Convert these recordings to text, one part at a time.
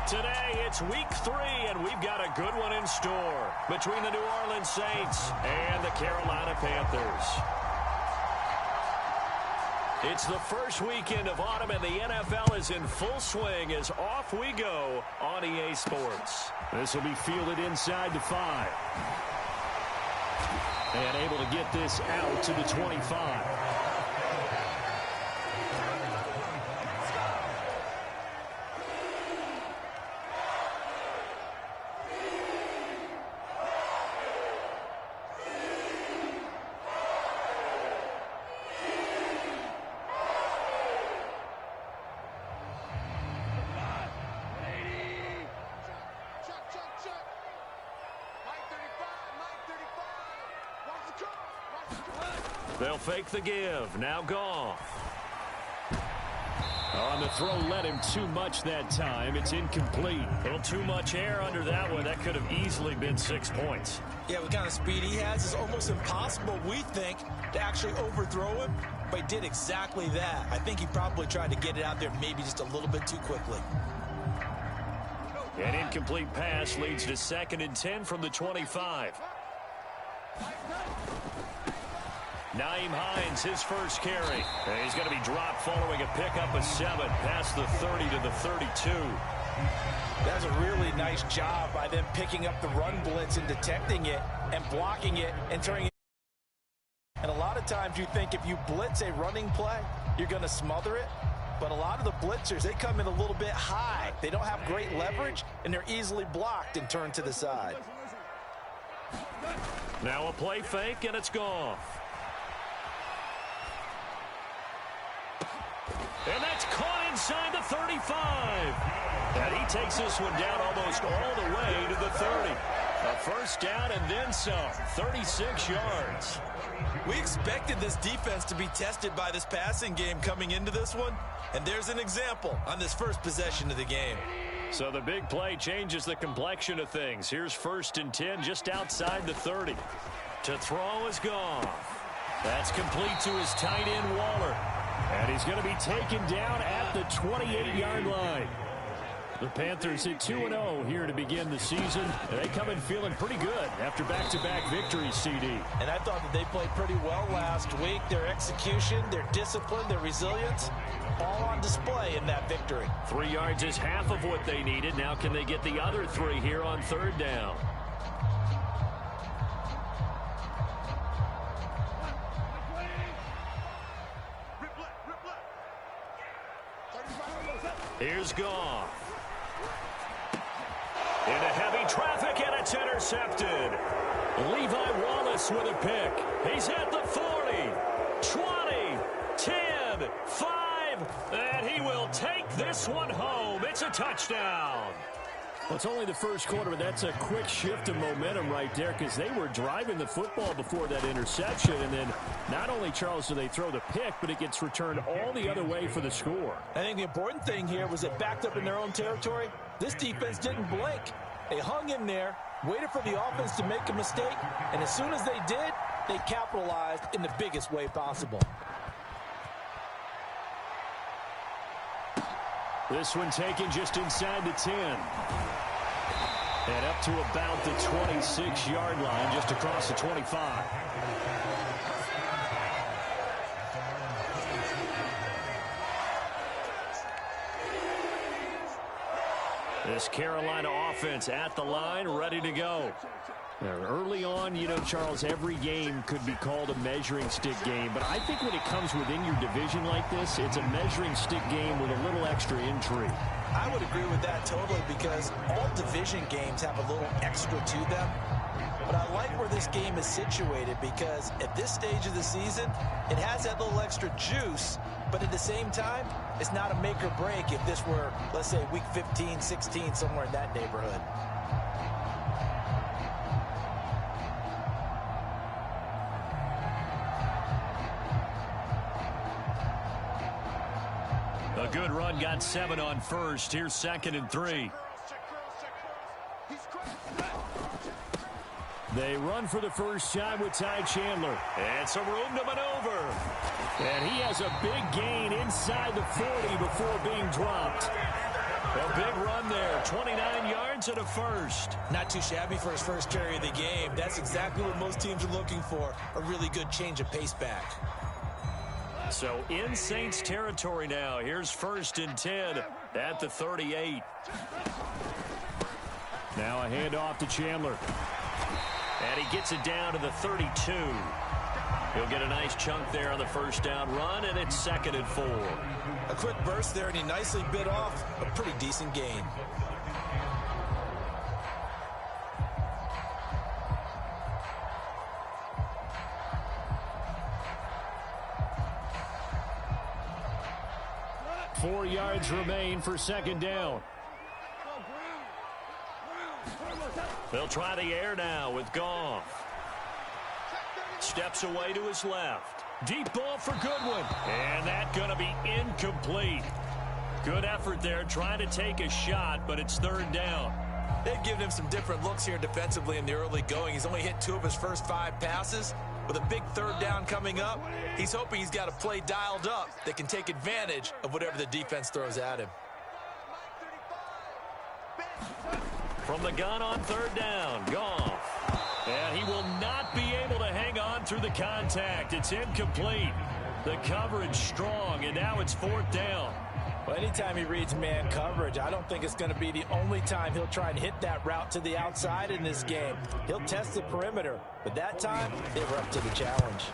Today, it's week 3, and we've got a good one in store between the New Orleans Saints and the Carolina Panthers. It's the first weekend of autumn, and the NFL is in full swing as off we go on EA Sports. This will be fielded inside the 5. And able to get this out to the 25. They'll fake the give. Now Goff. On the throw, led him too much that time. It's incomplete. A little too much air under that one. That could have easily been 6 points. Yeah, what kind of speed he has is almost impossible, we think, to actually overthrow him. But he did exactly that. I think he probably tried to get it out there maybe just a little bit too quickly. An incomplete pass leads to 2nd and 10 from the 25. Naeem Hines, his first carry. And he's going to be dropped following a pickup of 7 past the 30 to the 32. That's a really nice job by them picking up the run blitz and detecting it and blocking it and turning it. And a lot of times you think if you blitz a running play, you're going to smother it. But a lot of the blitzers, they come in a little bit high. They don't have great leverage, and they're easily blocked and turned to the side. Now a play fake, and it's Goff. And that's caught inside the 35. And he takes this one down almost all the way to the 30. A first down and then some. 36 yards. We expected this defense to be tested by this passing game coming into this one. And there's an example on this first possession of the game. So the big play changes the complexion of things. Here's 1st and 10 just outside the 30. To throw is Goff. That's complete to his tight end, Waller. And he's going to be taken down at the 28-yard line. The Panthers hit 2-0 here to begin the season. And they come in feeling pretty good after back-to-back victories, CD. And I thought that they played pretty well last week. Their execution, their discipline, their resilience, all on display in that victory. 3 yards is half of what they needed. Now can they get the other 3 here on 3rd down? Here's Goff. Into heavy traffic, and it's intercepted. Levi Wallace with a pick. He's at the 40, 20, 10, 5, and he will take this one home. It's a touchdown. Well, it's only the first quarter, but that's a quick shift of momentum right there because they were driving the football before that interception. And then not only, Charles, do they throw the pick, but it gets returned all the other way for the score. I think the important thing here was it backed up in their own territory. This defense didn't blink. They hung in there, waited for the offense to make a mistake, and as soon as they did, they capitalized in the biggest way possible. This one taken just inside the 10. And up to about the 26-yard line, just across the 25. This Carolina offense at the line, ready to go. Now, early on, you know, Charles, every game could be called a measuring stick game. But I think when it comes within your division like this, it's a measuring stick game with a little extra intrigue. I would agree with that totally because all division games have a little extra to them. But I like where this game is situated because at this stage of the season, it has that little extra juice. But at the same time, it's not a make or break if this were, let's say, week 15, 16, somewhere in that neighborhood. A good run, got 7 on first. Here's 2nd and 3. They run for the first time with Ty Chandler. And some room to maneuver. And he has a big gain inside the 40 before being dropped. A big run there. 29 yards and a first. Not too shabby for his first carry of the game. That's exactly what most teams are looking for, a really good change of pace back. So in Saints territory now. Here's 1st and 10 at the 38. Now a handoff to Chandler. And he gets it down to the 32. He'll get a nice chunk there on the first down run, and it's 2nd and 4. A quick burst there, and he nicely bit off a pretty decent gain. Four yards remain for 2nd down. They'll try the air now with Goff. Steps away to his left. Deep ball for Goodwin. And that's going to be incomplete. Good effort there trying to take a shot, but it's 3rd down. They've given him some different looks here defensively in the early going. He's only hit 2 of his first 5 passes. With a big 3rd down coming up, he's hoping he's got a play dialed up that can take advantage of whatever the defense throws at him. From the gun on 3rd down, Goff. And he will not be able to hang on through the contact. It's incomplete. The coverage strong, and now it's 4th down. Well, anytime he reads man coverage, I don't think it's going to be the only time he'll try and hit that route to the outside in this game. He'll test the perimeter, but that time, they were up to the challenge.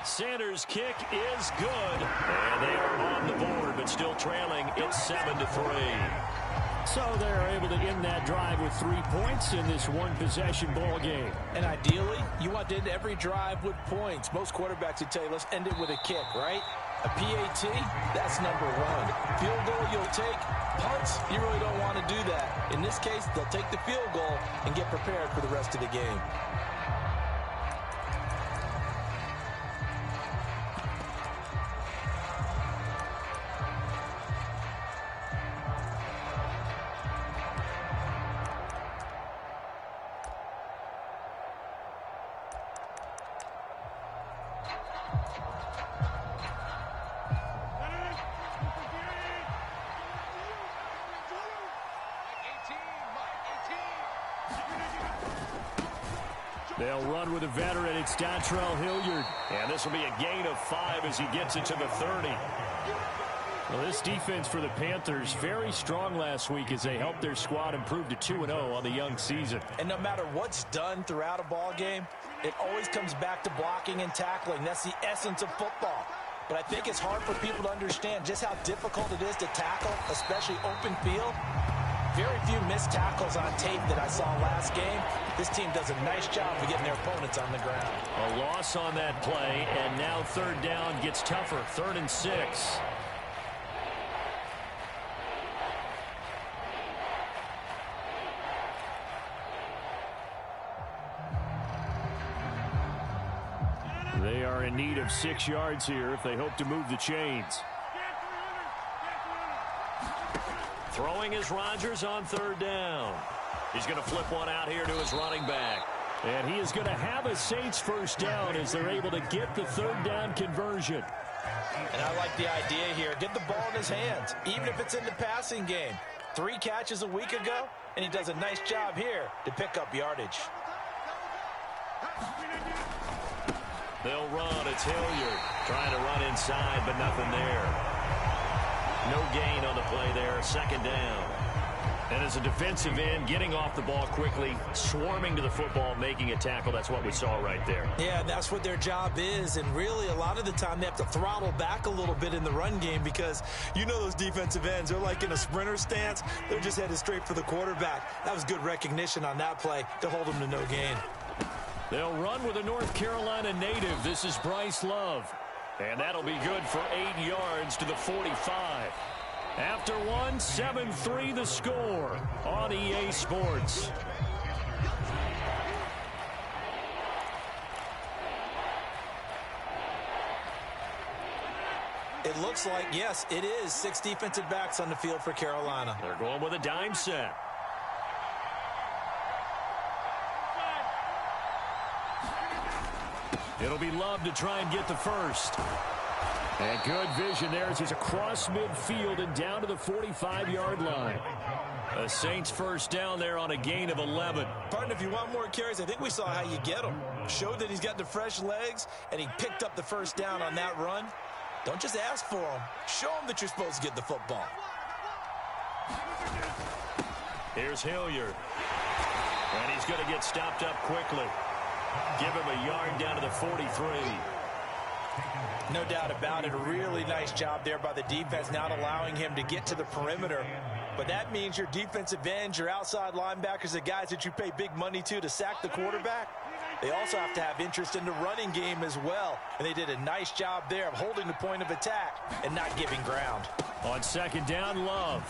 Sanders' kick is good, and they are on the board, but still trailing. It's 7-3. So they're able to end that drive with 3 points in this one-possession ball game. And ideally, you want to end every drive with points. Most quarterbacks would tell you, let's end it with a kick, right? A PAT, that's number 1. Field goal you'll take. Punts, you really don't want to do that. In this case, they'll take the field goal and get prepared for the rest of the game. They'll run with a veteran. It's Dontrell Hilliard. And this will be a gain of 5 as he gets it to the 30. Well, this defense for the Panthers, very strong last week as they helped their squad improve to 2-0 on the young season. And no matter what's done throughout a ball game, it always comes back to blocking and tackling. That's the essence of football. But I think it's hard for people to understand just how difficult it is to tackle, especially open field. Very few missed tackles on tape that I saw last game. This team does a nice job of getting their opponents on the ground. A loss on that play, and now 3rd down gets tougher. 3rd and 6. They are in need of 6 yards here if they hope to move the chains. Throwing is Rodgers on 3rd down. He's going to flip one out here to his running back. And he is going to have a Saints 1st down as they're able to get the 3rd down conversion. And I like the idea here. Get the ball in his hands, even if it's in the passing game. 3 catches a week ago, and he does a nice job here to pick up yardage. They'll run. It's Hilliard trying to run inside, but nothing there. No gain on the play there. 2nd down. And as a defensive end, getting off the ball quickly, swarming to the football, making a tackle, that's what we saw right there. Yeah, that's what their job is. And really, a lot of the time, they have to throttle back a little bit in the run game because you know those defensive ends, they're like in a sprinter stance. They're just headed straight for the quarterback. That was good recognition on that play to hold them to no gain. They'll run with a North Carolina native. This is Bryce Love. And that'll be good for 8 yards to the 45. After 7-3 the score on EA Sports. It looks like, yes, it is 6 defensive backs on the field for Carolina. They're going with a dime set. It'll be Love to try and get the first. And good vision there as he's across midfield and down to the 45-yard line. The Saints first down there on a gain of 11. Partner, if you want more carries, I think we saw how you get them. Showed that he's got the fresh legs, and he picked up the first down on that run. Don't just ask for them. Show them that you're supposed to get the football. Here's Hilliard. And he's going to get stopped up quickly. Give him a yard down to the 43. No doubt about it. A really nice job there by the defense, not allowing him to get to the perimeter. But that means your defensive ends, your outside linebackers, the guys that you pay big money to sack the quarterback, they also have to have interest in the running game as well. And they did a nice job there of holding the point of attack and not giving ground. On second down, Love.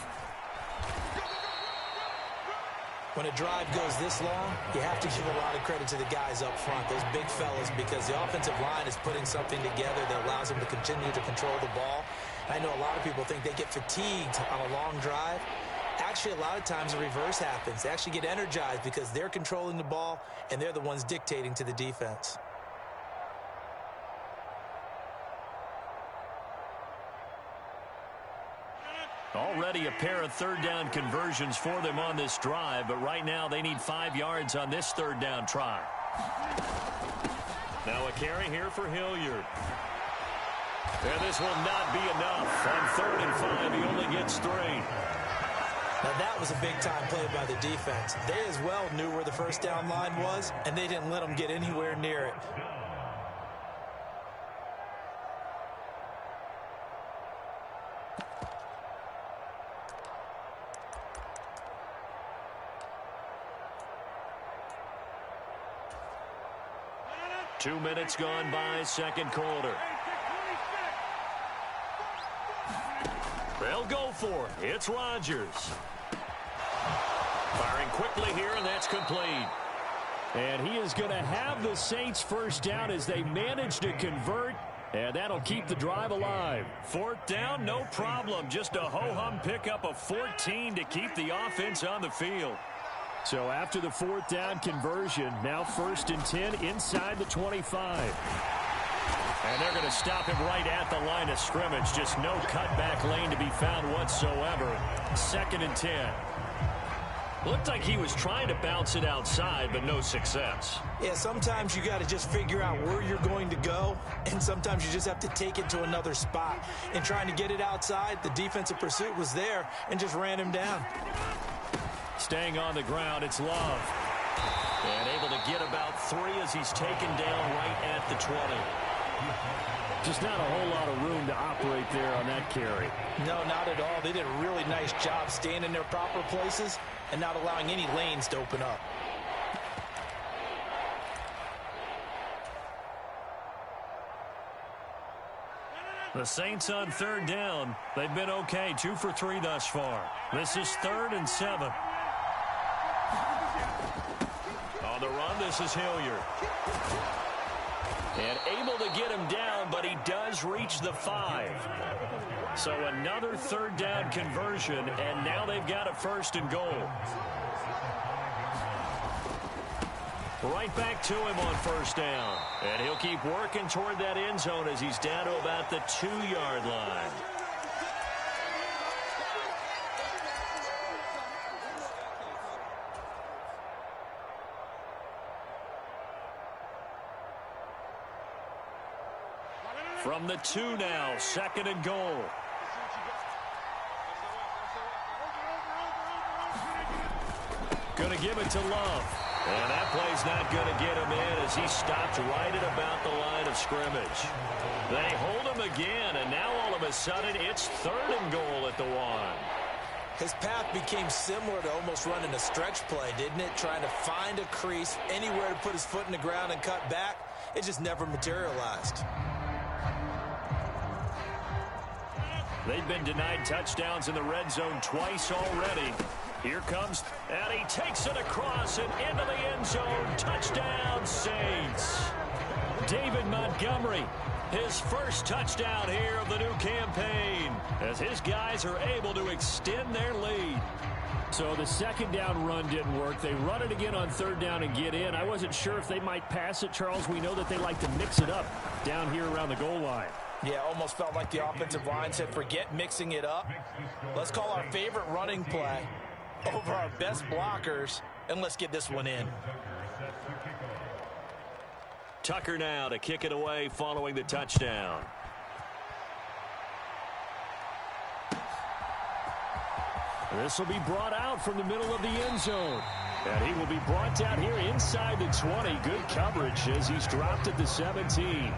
When a drive goes this long, you have to give a lot of credit to the guys up front, those big fellas, because the offensive line is putting something together that allows them to continue to control the ball. I know a lot of people think they get fatigued on a long drive. Actually, a lot of times the reverse happens. They actually get energized because they're controlling the ball, and they're the ones dictating to the defense. Already a pair of third down conversions for them on this drive, but right now they need 5 yards on this third down try. Now a carry here for Hilliard. And this will not be enough. On 3rd and 5, he only gets 3. Now that was a big-time play by the defense. They as well knew where the first down line was, and they didn't let them get anywhere near it. Two minutes gone by, second quarter. They'll go for it. It's Rodgers. Firing quickly here, and that's complete. And he is going to have the Saints first down as they manage to convert, and that'll keep the drive alive. 4th down, no problem. Just a ho-hum pickup of 14 to keep the offense on the field. So after the 4th down conversion, now 1st and 10 inside the 25. And they're going to stop him right at the line of scrimmage. Just no cutback lane to be found whatsoever. 2nd and 10. Looked like he was trying to bounce it outside, but no success. Yeah, sometimes you got to just figure out where you're going to go, and sometimes you just have to take it to another spot. And trying to get it outside, the defensive pursuit was there and just ran him down. Staying on the ground, it's Love. And able to get about 3 as he's taken down right at the 20. Just not a whole lot of room to operate there on that carry. No, not at all. They did a really nice job staying in their proper places and not allowing any lanes to open up. The Saints on 3rd down. They've been okay, 2 for 3 thus far. This is 3rd and 7. On the run, this is Hilliard. And able to get him down, but he does reach the 5. So another 3rd down conversion, and now they've got a 1st and goal. Right back to him on 1st down. And he'll keep working toward that end zone as he's down to about the 2-yard line. From the 2 now, 2nd and goal. Going to give it to Love. And that play's not going to get him in as he stopped right at about the line of scrimmage. They hold him again, and now all of a sudden it's 3rd and goal at the 1. His path became similar to almost running a stretch play, didn't it? Trying to find a crease, anywhere to put his foot in the ground and cut back. It just never materialized. They've been denied touchdowns in the red zone twice already. Here comes, and he takes it across and into the end zone. Touchdown, Saints. David Montgomery, his first touchdown here of the new campaign, as his guys are able to extend their lead. So the 2nd down run didn't work. They run it again on 3rd down and get in. I wasn't sure if they might pass it, Charles. We know that they like to mix it up down here around the goal line. Yeah, almost felt like the offensive line said, forget mixing it up. Let's call our favorite running play over our best blockers, and let's get this one in. Tucker now to kick it away following the touchdown. This will be brought out from the middle of the end zone. And he will be brought down here inside the 20. Good coverage as he's dropped at the 17.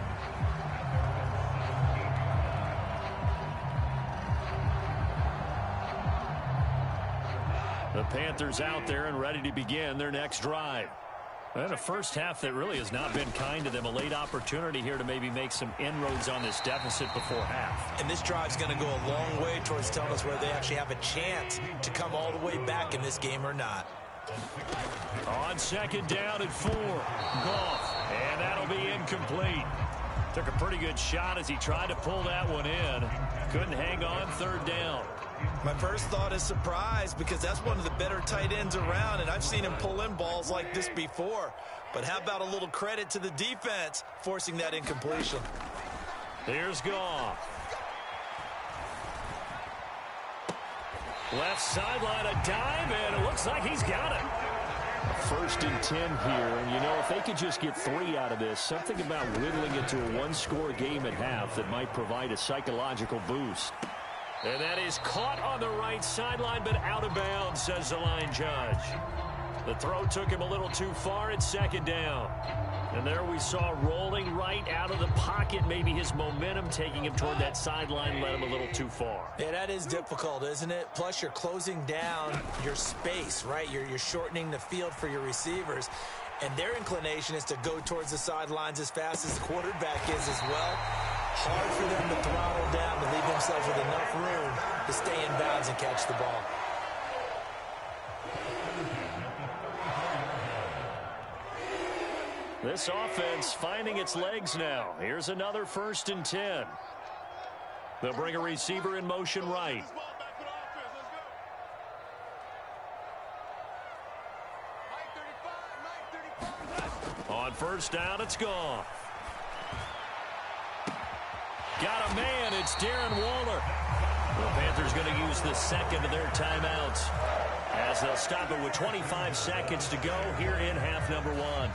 The Panthers out there and ready to begin their next drive. And a first half that really has not been kind to them. A late opportunity here to maybe make some inroads on this deficit before half. And this drive's going to go a long way towards telling us whether they actually have a chance to come all the way back in this game or not. On second down and 4. Goff. And that'll be incomplete. Took a pretty good shot as he tried to pull that one in. Couldn't hang on third down. My first thought is surprise because that's one of the better tight ends around, and I've seen him pull in balls like this before. But how about a little credit to the defense forcing that incompletion? Here's Goff. Left sideline, a dime, and it looks like he's got it. First and 10 here, and you know, if they could just get 3 out of this, something about whittling it to a one-score game at half that might provide a psychological boost. And that is caught on the right sideline, but out of bounds, says the line judge. The throw took him a little too far at second down. And there we saw rolling right out of the pocket. Maybe his momentum taking him toward that sideline led him a little too far. Yeah, that is difficult, isn't it? Plus, you're closing down your space, right? You're shortening the field for your receivers. And their inclination is to go towards the sidelines as fast as the quarterback is as well. Hard for them to throttle down to leave themselves with enough room to stay in bounds and catch the ball. This offense finding its legs now. Here's another first and 10. They'll bring a receiver in motion right. On first down, it's gone. Got a man. It's Darren Waller. The Panthers going to use the second of their timeouts as they'll stop it with 25 seconds to go here in half number 1.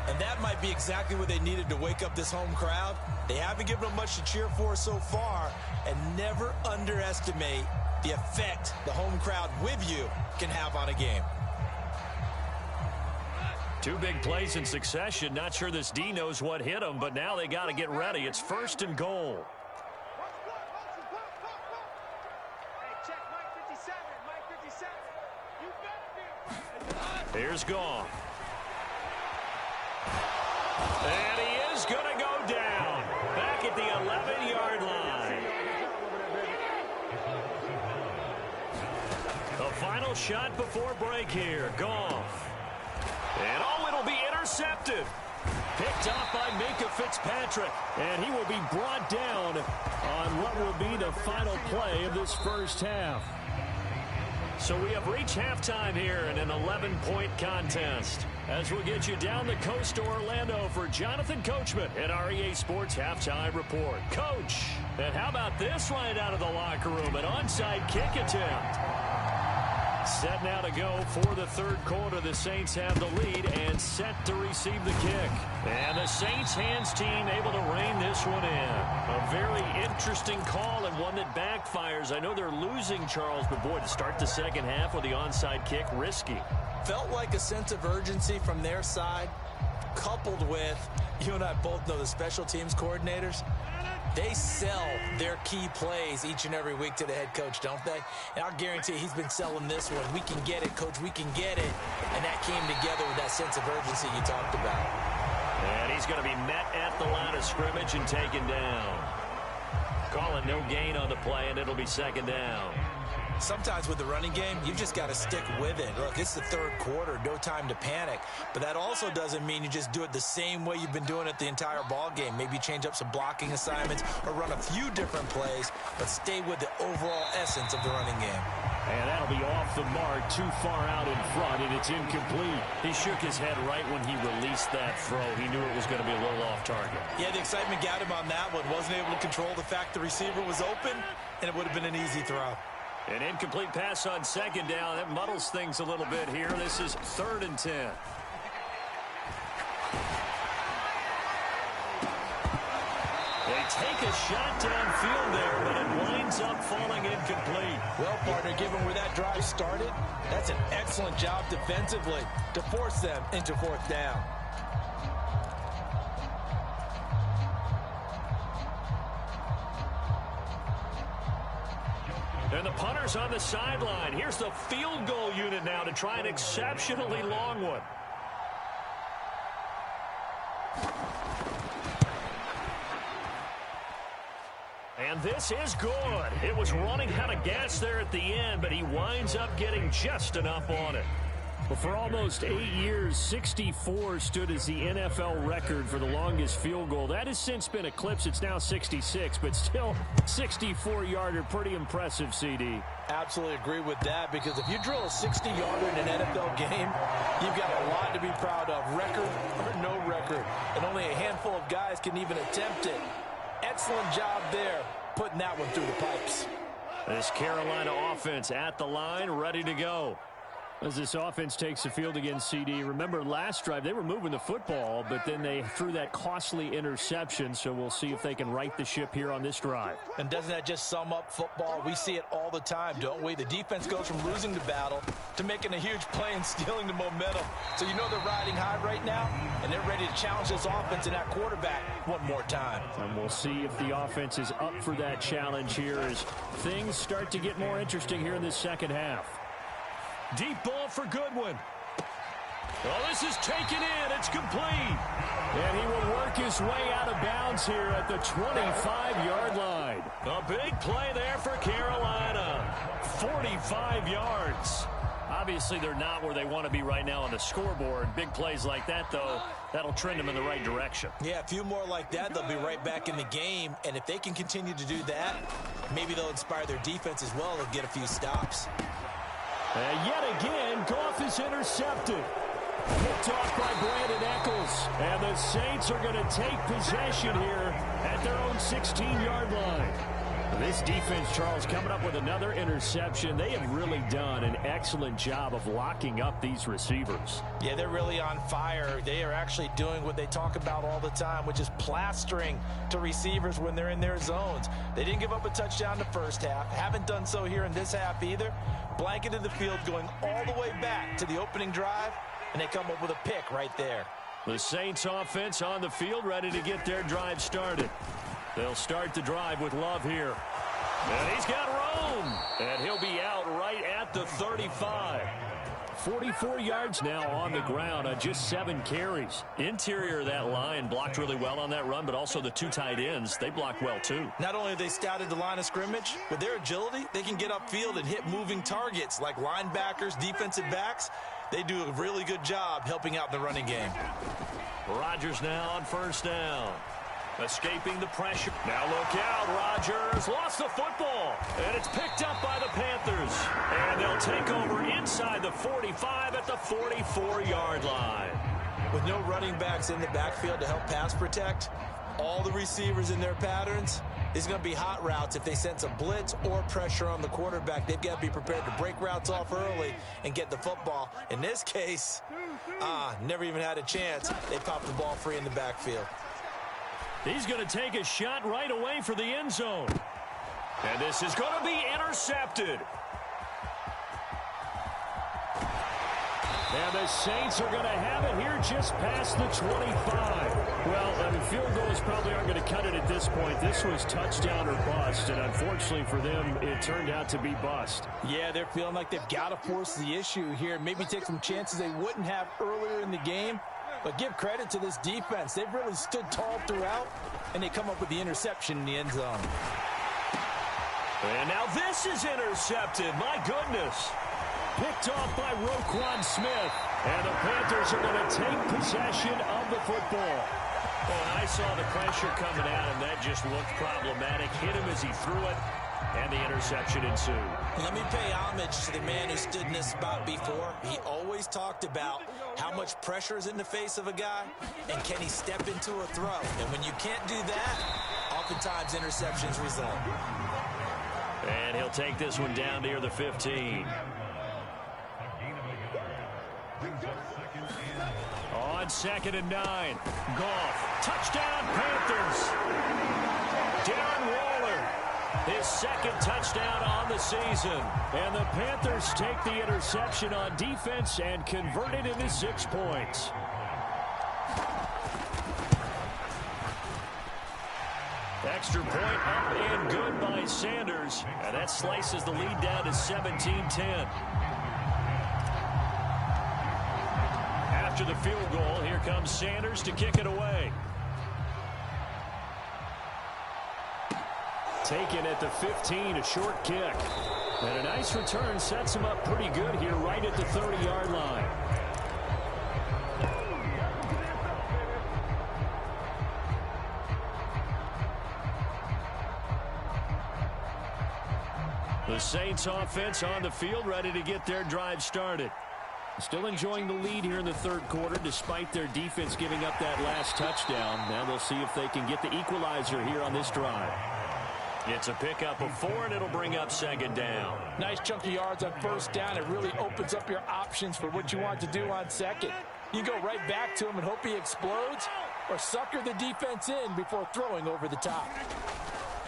And that might be exactly what they needed to wake up this home crowd. They haven't given them much to cheer for so far, and never underestimate the effect the home crowd with you can have on a game. 2 big plays in succession. Not sure this D knows what hit him, but now they got to get ready. It's first and goal. Here's Goff. And he is going to go down. Back at the 11-yard line. The final shot before break here. Goff. And it'll be intercepted. Picked off by Minka Fitzpatrick. And he will be brought down on what will be the final play of this first half. So we have reached halftime here in an 11-point contest. As we'll get you down the coast to Orlando for Jonathan Coachman at our EA Sports Halftime Report. Coach, and how about this right out of the locker room? An onside kick attempt. Set now to go for the third quarter. The Saints have the lead and set to receive the kick. And the Saints hands team able to rein this one in. A very interesting call and one that backfires. I know they're losing, Charles, but boy, to start the second half with the onside kick, risky. Felt like a sense of urgency from their side, coupled with, you and I both know the special teams coordinators. They sell their key plays each and every week to the head coach, don't they? And I'll guarantee he's been selling this one. We can get it, coach, we can get it. And that came together with that sense of urgency you talked about. And he's going to be met at the line of scrimmage and taken down. Calling no gain on the play, and it'll be second down. Sometimes with the running game, you've just got to stick with it. Look, it's the third quarter, no time to panic. But that also doesn't mean you just do it the same way you've been doing it the entire ball game. Maybe change up some blocking assignments or run a few different plays, but stay with the overall essence of the running game. And that'll be off the mark, too far out in front, and it's incomplete. He shook his head right when he released that throw. He knew it was going to be a little off target. Yeah, the excitement got him on that one. Wasn't able to control the fact the receiver was open, and it would have been an easy throw. An incomplete pass on second down. That muddles things a little bit here. This is 3rd and 10. They take a shot downfield there, but it winds up falling incomplete. Well, partner, given where that drive started, that's an excellent job defensively to force them into 4th down. And the punter's on the sideline. Here's the field goal unit now to try an exceptionally long one. And this is good. It was running out of gas there at the end, but he winds up getting just enough on it. Well, for almost 8 years, 64 stood as the NFL record for the longest field goal. That has since been eclipsed. It's now 66, but still 64-yarder. Pretty impressive, CD. Absolutely agree with that, because if you drill a 60-yarder in an NFL game, you've got a lot to be proud of, record or no record. And only a handful of guys can even attempt it. Excellent job there, putting that one through the pipes. This Carolina offense at the line, ready to go. As this offense takes the field against CD, remember last drive they were moving the football, but then they threw that costly interception, so we'll see if they can right the ship here on this drive. And doesn't that just sum up football? We see it all the time, don't we? The defense goes from losing the battle to making a huge play and stealing the momentum. So you know they're riding high right now, and they're ready to challenge this offense and that quarterback one more time. And we'll see if the offense is up for that challenge here as things start to get more interesting here in this second half. Deep ball for Goodwin. Well, this is taken in. It's complete. And he will work his way out of bounds here at the 25-yard line. A big play there for Carolina. 45 yards. Obviously, they're not where they want to be right now on the scoreboard. Big plays like that, though, that'll trend them in the right direction. Yeah, a few more like that, they'll be right back in the game. And if they can continue to do that, maybe they'll inspire their defense as well and get a few stops. And yet again, Goff is intercepted. Picked off by Brandon Eccles. And the Saints are going to take possession here at their own 16-yard line. This defense, Charles, coming up with another interception. They have really done an excellent job of locking up these receivers. Yeah, they're really on fire. They are actually doing what they talk about all the time, which is plastering to receivers when they're in their zones. They didn't give up a touchdown the first half. Haven't done so here in this half either. Blanketed the field going all the way back to the opening drive, and they come up with a pick right there. The Saints offense on the field ready to get their drive started. They'll start the drive with Love here. And he's got room. And he'll be out right at the 35. 44 yards now on the ground on just 7 carries. Interior of that line blocked really well on that run, but also the 2 tight ends, they blocked well too. Not only have they scouted the line of scrimmage, with their agility, they can get upfield and hit moving targets like linebackers, defensive backs. They do a really good job helping out in the running game. Rodgers now on 1st down. Escaping the pressure. Now look out, Rodgers lost the football. And it's picked up by the Panthers. And they'll take over inside the 45 at the 44-yard line. With no running backs in the backfield to help pass protect, all the receivers in their patterns, it's going to be hot routes if they sense a blitz or pressure on the quarterback. They've got to be prepared to break routes off early and get the football. In this case, never even had a chance. They popped the ball free in the backfield. He's going to take a shot right away for the end zone. And this is going to be intercepted. And the Saints are going to have it here just past the 25. Well, field goals probably aren't going to cut it at this point. This was touchdown or bust, and unfortunately for them, it turned out to be bust. Yeah, they're feeling like they've got to force the issue here. Maybe take some chances they wouldn't have earlier in the game. But give credit to this defense. They've really stood tall throughout, and they come up with the interception in the end zone. And now this is intercepted. My goodness. Picked off by Roquan Smith. And the Panthers are going to take possession of the football. Well, I saw the pressure coming at him. That just looked problematic. Hit him as he threw it, and the interception ensued. Let me pay homage to the man who stood in this spot before. He always talked about how much pressure is in the face of a guy, and can he step into a throw. And when you can't do that, oftentimes interceptions result. And he'll take this one down near the 15. On 2nd and 9. Goff. Touchdown, Panthers. Darren Waller. His second touchdown on the season. And the Panthers take the interception on defense and convert it into 6 points. Extra point up and good by Sanders. And that slices the lead down to 17-10. After the field goal, here comes Sanders to kick it away. Taken at the 15, a short kick. And a nice return sets him up pretty good here right at the 30-yard line. The Saints offense on the field, ready to get their drive started. Still enjoying the lead here in the third quarter despite their defense giving up that last touchdown. Now they'll see if they can get the equalizer here on this drive. It's a pickup of 4, and it'll bring up 2nd down. Nice chunk of yards on 1st down. It really opens up your options for what you want to do on 2nd. You go right back to him and hope he explodes, or sucker the defense in before throwing over the top.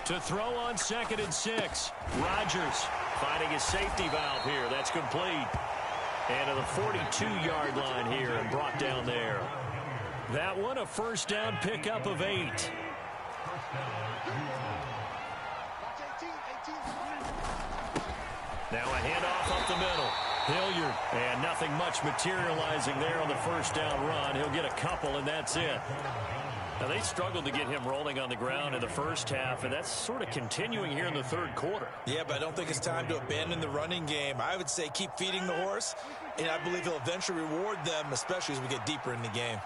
To throw on 2nd and 6. Rodgers finding his safety valve here. That's complete. And to the 42-yard line here and brought down there. That one a 1st down pickup of 8. Now a handoff up the middle. Hilliard. And nothing much materializing there on the 1st down run. He'll get a couple, and that's it. Now, they struggled to get him rolling on the ground in the first half, and that's sort of continuing here in the third quarter. Yeah, but I don't think it's time to abandon the running game. I would say keep feeding the horse, and I believe he'll eventually reward them, especially as we get deeper in the game.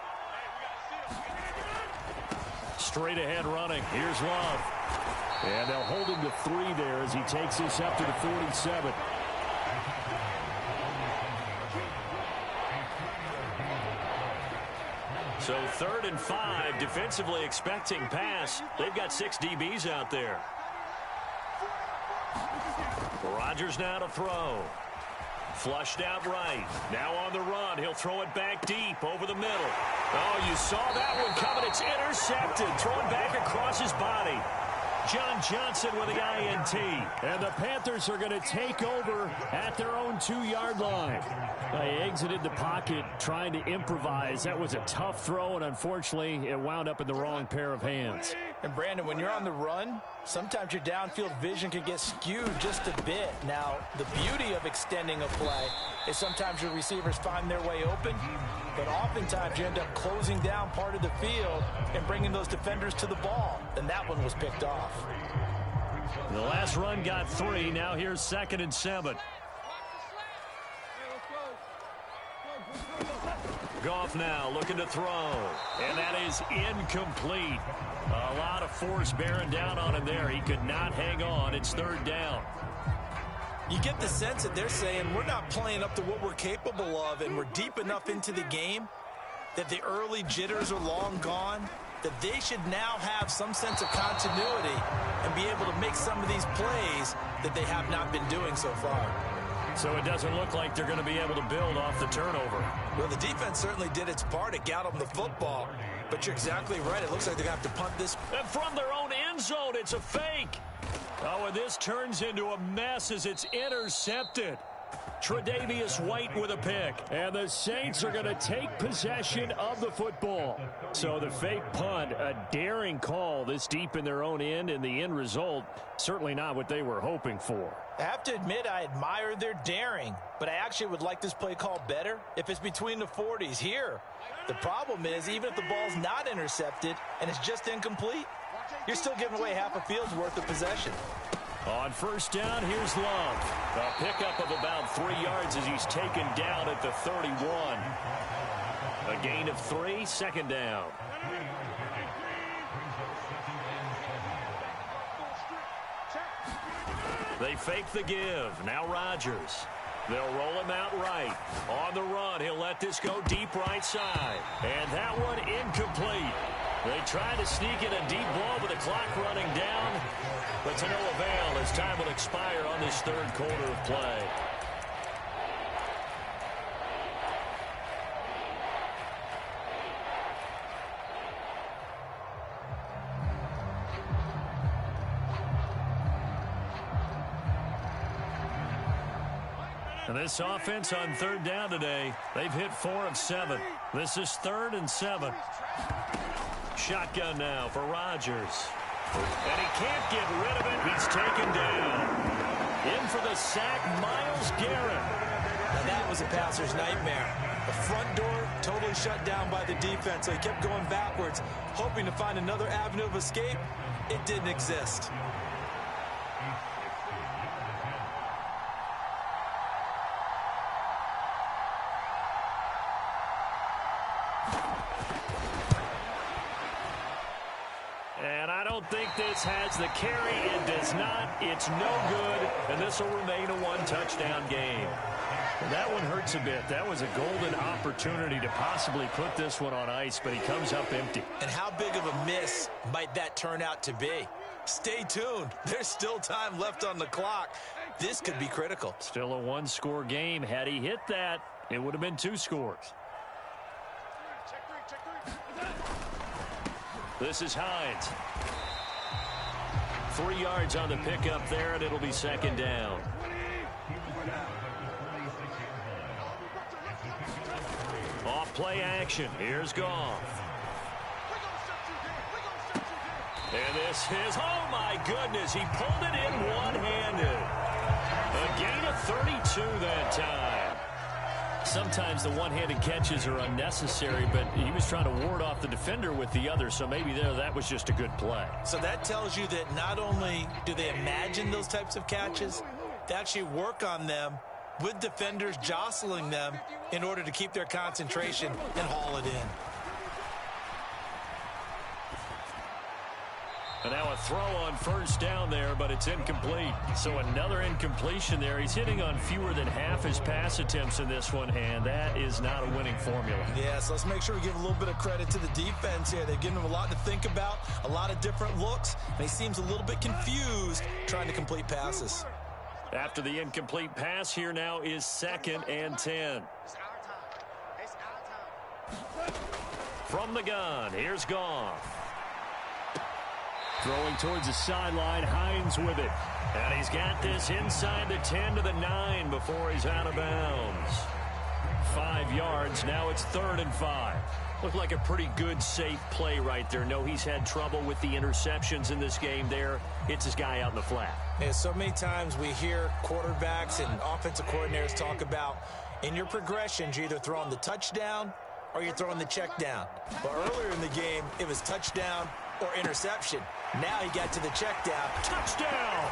Straight ahead running. Here's Love. And they'll hold him to 3 there as he takes this up to the 47. So 3rd and 5, defensively expecting pass. They've got 6 DBs out there. Rodgers now to throw. Flushed out right. Now on the run. He'll throw it back deep over the middle. Oh, you saw that one coming. It's intercepted. Thrown back across his body. John Johnson with the INT. And the Panthers are going to take over at their own 2-yard line. They exited the pocket trying to improvise. That was a tough throw, and unfortunately, it wound up in the wrong pair of hands. And, Brandon, when you're on the run, sometimes your downfield vision can get skewed just a bit. Now, the beauty of extending a play is sometimes your receivers find their way open, but oftentimes you end up closing down part of the field and bringing those defenders to the ball, and that one was picked off. The last run got 3. Now here's 2nd and 7. Goff now looking to throw, and that is incomplete. A lot of force bearing down on him there. He could not hang on. It's 3rd down. You get the sense that they're saying we're not playing up to what we're capable of, and we're deep enough into the game that the early jitters are long gone, that they should now have some sense of continuity and be able to make some of these plays that they have not been doing so far. So it doesn't look like they're going to be able to build off the turnover. Well, the defense certainly did its part. It got them the football. But you're exactly right. It looks like they're going to have to punt this. And from their own end zone, it's a fake. Oh, and this turns into a mess as it's intercepted. Tre'Davious White with a pick. And the Saints are going to take possession of the football. So the fake punt, a daring call this deep in their own end, and the end result, certainly not what they were hoping for. I have to admit I admire their daring, but I actually would like this play called better if it's between the 40s here. The problem is, even if the ball's not intercepted and it's just incomplete, you're still giving away half a field's worth of possession. On 1st down, here's Love. A pickup of about 3 yards as he's taken down at the 31. A gain of 3, 2nd down. They fake the give. Now Rodgers. They'll roll him out right. On the run, he'll let this go deep right side. And that one incomplete. They try to sneak in a deep ball with the clock running down, but to no avail as time will expire on this third quarter of play. And this offense on third down today, they've hit 4 of 7. This is 3rd and 7. Shotgun now for Rodgers. And he can't get rid of it. He's taken down. In for the sack, Myles Garrett. Now that was a passer's nightmare. The front door totally shut down by the defense, so he kept going backwards, hoping to find another avenue of escape. It didn't exist. And I don't think this has the carry. It does not. It's no good. And this will remain a one-touchdown game. And that one hurts a bit. That was a golden opportunity to possibly put this one on ice, but he comes up empty. And how big of a miss might that turn out to be? Stay tuned. There's still time left on the clock. This could be critical. Still a one-score game. Had he hit that, it would have been 2 scores. This is Hines. 3 yards on the pickup there, and it'll be 2nd down. Off play action. Here's Goff. And this is, oh my goodness, he pulled it in one-handed. A gain of 32 that time. Sometimes the one-handed catches are unnecessary, but he was trying to ward off the defender with the other, so maybe that was just a good play. So that tells you that not only do they imagine those types of catches, they actually work on them with defenders jostling them in order to keep their concentration and haul it in. And now a throw on 1st down there, but it's incomplete. So another incompletion there. He's hitting on fewer than half his pass attempts in this one, and that is not a winning formula. Yeah, so let's make sure we give a little bit of credit to the defense here. They've given him a lot to think about, a lot of different looks, and he seems a little bit confused trying to complete passes. After the incomplete pass, here now is 2nd and 10. From the gun, here's Goff. Throwing towards the sideline, Hines with it. And he's got this inside the 10 to the 9 before he's out of bounds. 5 yards, now it's 3rd and 5. Looked like a pretty good, safe play right there. No, he's had trouble with the interceptions in this game there. Hits his guy out in the flat. Yeah, so many times we hear quarterbacks and offensive coordinators talk about in your progressions, you're either throwing the touchdown or you're throwing the check down. But earlier in the game, it was touchdown or interception. Now he got to the check down. Touchdown!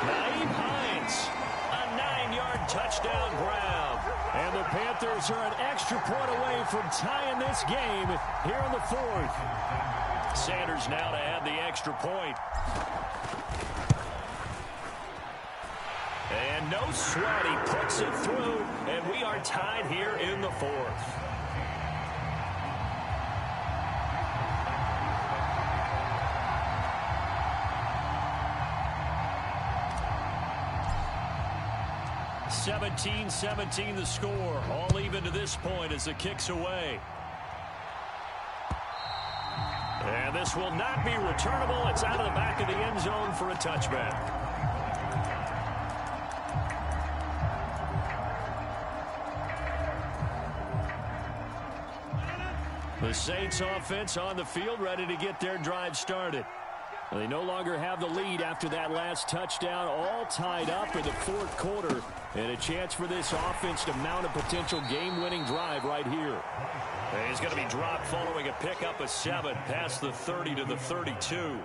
Naeem Hines, a 9-yard touchdown grab. And the Panthers are an extra point away from tying this game here in the 4th. Sanders now to add the extra point. And no sweat, he puts it through, and we are tied here in the 4th. (17-17) the score. All even to this point as the kick's away. And this will not be returnable. It's out of the back of the end zone for a touchback. The Saints offense on the field, ready to get their drive started. They no longer have the lead after that last touchdown, all tied up in the 4th quarter, and a chance for this offense to mount a potential game-winning drive right here. And he's going to be dropped following a pickup of 7 past the 30 to the 32.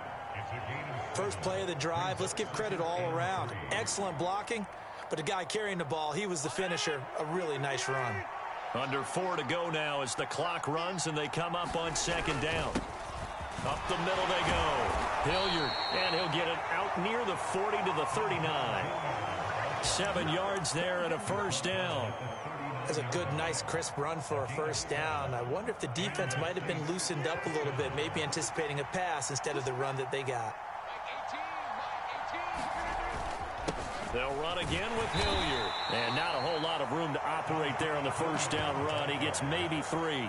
First play of the drive, let's give credit all around. Excellent blocking, but the guy carrying the ball, he was the finisher. A really nice run. Under 4 to go now as the clock runs and they come up on 2nd down. Up the middle they go. Hilliard, and he'll get it out near the 40 to the 39. 7 yards there and a first down. That's a good, nice, crisp run for a first down. I wonder if the defense might have been loosened up a little bit, maybe anticipating a pass instead of the run that they got. They'll run again with Hilliard. And not a whole lot of room to operate there on the first down run. He gets maybe 3.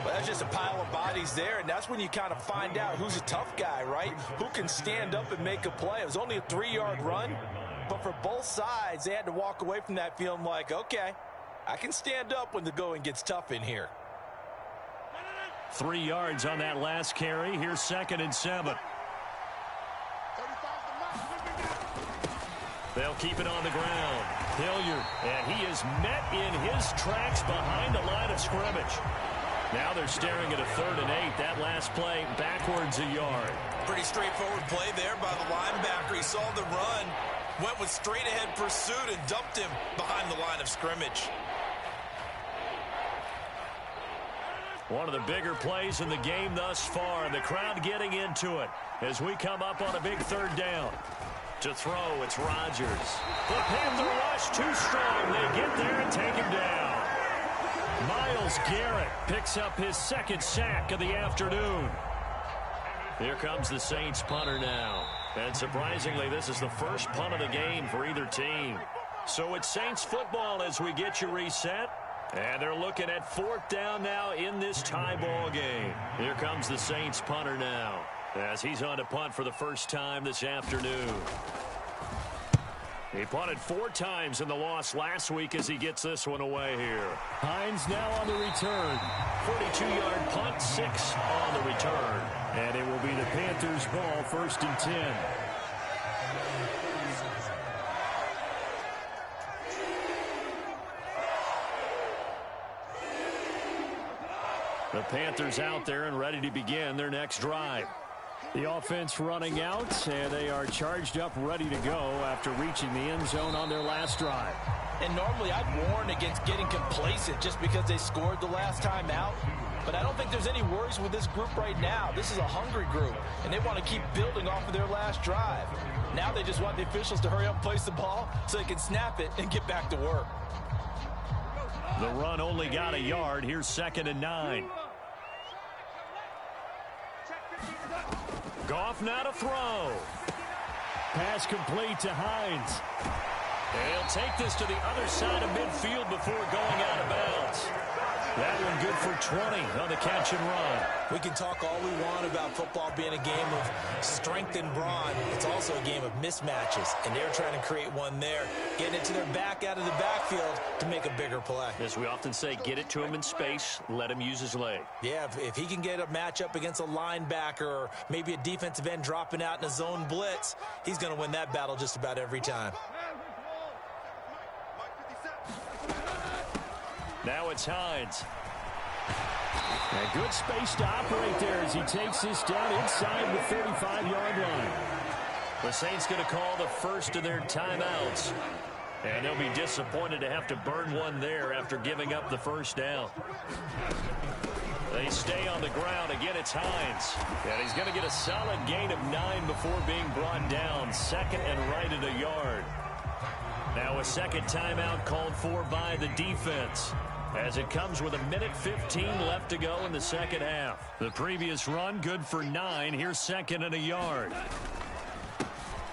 Well, that's just a pile of bodies there, and that's when you kind of find out who's a tough guy, right? Who can stand up and make a play. It was only a 3-yard run, but for both sides, they had to walk away from that feeling like, okay, I can stand up when the going gets tough in here. 3 yards on that last carry. Here's 2nd and 7. They'll keep it on the ground. Hilliard, and he is met in his tracks behind the line of scrimmage. Now they're staring at a 3rd and 8. That last play backwards a yard. Pretty straightforward play there by the linebacker. He saw the run, went with straight-ahead pursuit, and dumped him behind the line of scrimmage. One of the bigger plays in the game thus far, and the crowd getting into it as we come up on a big 3rd down. To throw, it's Rodgers. The Panther rush too strong. They get there and take him down. Myles Garrett picks up his 2nd sack of the afternoon. Here comes the Saints punter now. And surprisingly, this is the first punt of the game for either team. So it's Saints football as we get you reset. And they're looking at 4th down now in this tie ball game. Here comes the Saints punter now, as he's on to punt for the first time this afternoon. He punted 4 times in the loss last week as he gets this one away here. Hines now on the return. 42-yard punt, 6 on the return. And it will be the Panthers' ball, 1st and 10. The Panthers out there and ready to begin their next drive. The offense running out, and they are charged up, ready to go after reaching the end zone on their last drive. And normally I'd warn against getting complacent just because they scored the last time out. But I don't think there's any worries with this group right now. This is a hungry group, and they want to keep building off of their last drive. Now they just want the officials to hurry up and place the ball so they can snap it and get back to work. The run only got a yard. Here's 2nd and 9. Goff now to throw. Pass complete to Hines. He'll take this to the other side of midfield before going out of bounds. That one good for 20 on the catch and run. We can talk all we want about football being a game of strength and brawn. It's also a game of mismatches, and they're trying to create one there, getting it to their back out of the backfield to make a bigger play. As we often say, get it to him in space, let him use his leg. Yeah, if he can get a matchup against a linebacker or maybe a defensive end dropping out in a zone blitz, he's going to win that battle just about every time. Now it's Hines. A good space to operate there as he takes this down inside the 35-yard line. The Saints going to call the first of their timeouts. And they'll be disappointed to have to burn one there after giving up the first down. They stay on the ground. Again, it's Hines. And he's going to get a solid gain of 9 before being brought down. 2nd and right at a yard. Now a 2nd timeout called for by the defense, as it comes with 1:15 left to go in the 2nd half. The previous run good for 9. Here's 2nd and a yard.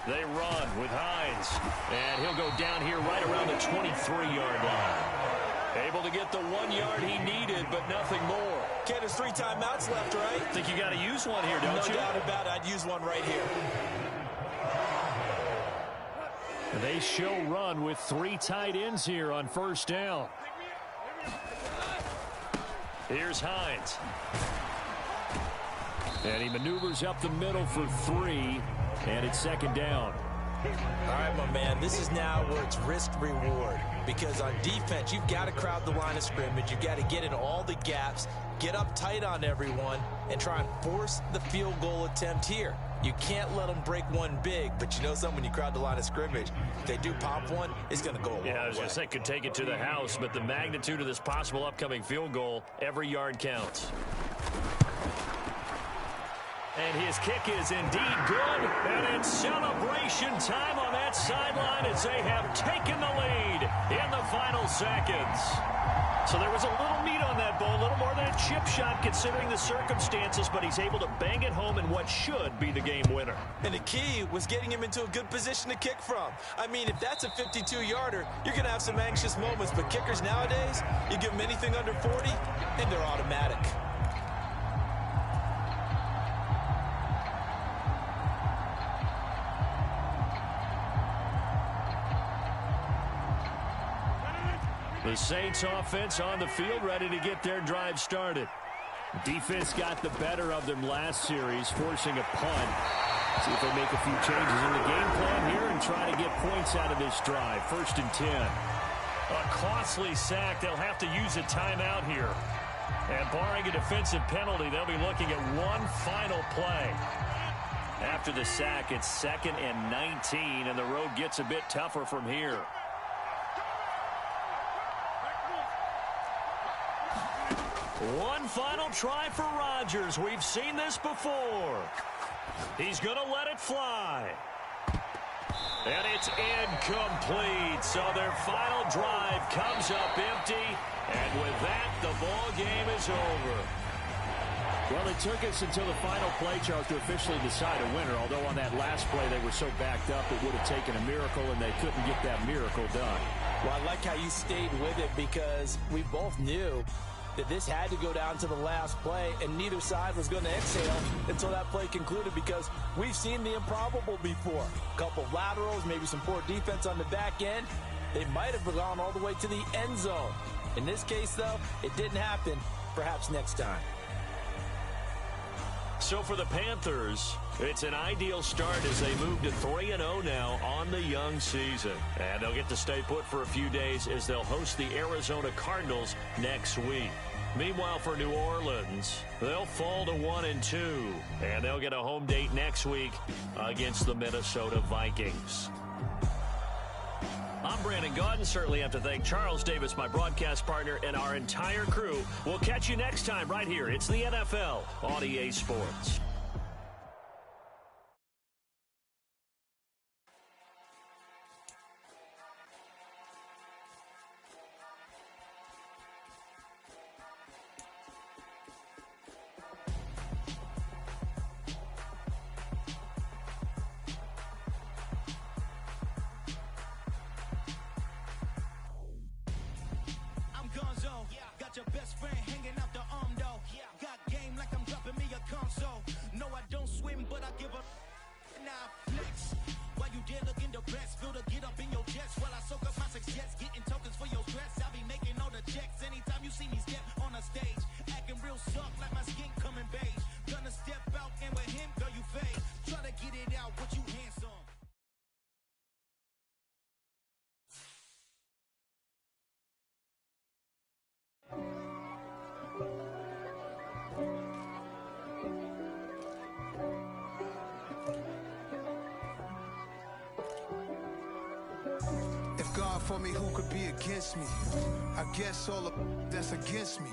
They run with Hines, and he'll go down here right around the 23-yard line. Able to get the 1 yard he needed, but nothing more. Okay, there's 3 timeouts left, right? Think you got to use one here, don't you? No doubt about it. I'd use one right here. They show run with 3 tight ends here on 1st down. Here's Hines. And he maneuvers up the middle for 3, and it's 2nd down. All right, my man, this is now where it's risk-reward. Because on defense, you've got to crowd the line of scrimmage. You've got to get in all the gaps, get up tight on everyone, and try and force the field goal attempt here. You can't let them break one big, but you know something, when you crowd the line of scrimmage, if they do pop one, it's going to go a long way. Yeah, I was going to say could take it to the house, but the magnitude of this possible upcoming field goal, every yard counts. And his kick is indeed good. And it's celebration time on that sideline as they have taken the lead in the final seconds. So there was a little meat on that ball, a little more than a chip shot considering the circumstances, but he's able to bang it home in what should be the game winner. And the key was getting him into a good position to kick from. I mean, if that's a 52-yarder, you're going to have some anxious moments, but kickers nowadays, you give them anything under 40, and they're automatic. The Saints offense on the field, ready to get their drive started. Defense got the better of them last series, forcing a punt. See if they make a few changes in the game plan here and try to get points out of this drive. 1st and 10. A costly sack. They'll have to use a timeout here. And barring a defensive penalty, they'll be looking at one final play. After the sack, it's 2nd and 19, and the road gets a bit tougher from here. One final try for Rodgers. We've seen this before. He's going to let it fly. And it's incomplete. So their final drive comes up empty. And with that, the ball game is over. Well, it took us until the final play, Charles, to officially decide a winner. Although on that last play they were so backed up, it would have taken a miracle, and they couldn't get that miracle done. Well, I like how you stayed with it because we both knew that this had to go down to the last play, and neither side was going to exhale until that play concluded because we've seen the improbable before. A couple of laterals, maybe some poor defense on the back end. They might have gone all the way to the end zone. In this case, though, it didn't happen. Perhaps next time. So for the Panthers, it's an ideal start as they move to 3-0 now on the young season. And they'll get to stay put for a few days as they'll host the Arizona Cardinals next week. Meanwhile, for New Orleans, they'll fall to 1-2, and they'll get a home date next week against the Minnesota Vikings. I'm Brandon Gaudin. Certainly have to thank Charles Davis, my broadcast partner, and our entire crew. We'll catch you next time right here. It's the NFL on EA Sports. Got your best friend hanging out the arm though. Got game like I'm dropping me a console. No, I don't swim, but I give up. Now flex. While you there looking depressed, feel to get up in your chest while I soak up my success, getting tokens for your stress. I'll be making all the checks anytime you see me step on a stage, acting real soft like my skin coming beige. Gonna step out and with him, girl, you fade. Try to get it out, what you handsome. If God for me, who could be against me? I guess all of that's against me.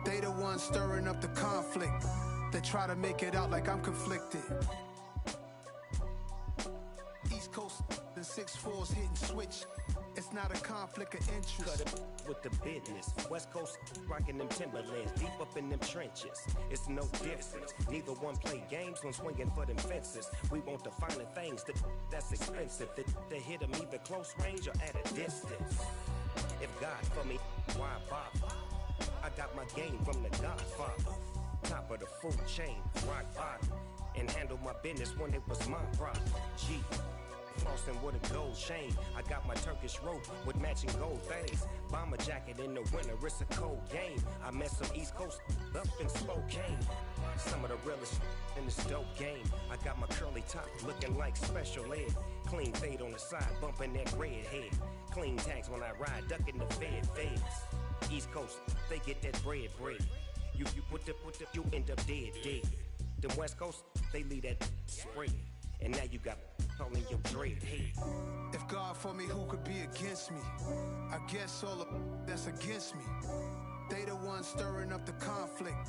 They the ones stirring up the conflict. They try to make it out like I'm conflicted. East Coast and 6'4's hitting switch. It's not a conflict of interest. Cut it with the business. West Coast rocking them Timberlands, deep up in them trenches. It's no difference. Neither one play games when swinging for them fences. We want the finer things that's expensive. That hit them either close range or at a distance. If God for me, why bother? I got my game from the Godfather. Top of the food chain, rock bottom. And handle my business when it was my problem. G. Flossing with a gold chain. I got my Turkish rope with matching gold things. Bomber jacket in the winter, it's a cold game. I met some East Coast up in Spokane. Some of the realest in this dope game. I got my curly top looking like special ed. Clean fade on the side, bumping that red head. Clean tags when I ride, ducking the feds. East Coast, they get that bread. You put the, you end up dead. Them West Coast, they leave that spread. And now you got all in your dread head. If God for me, who could be against me? I guess all of that's against me. They the ones stirring up the conflict.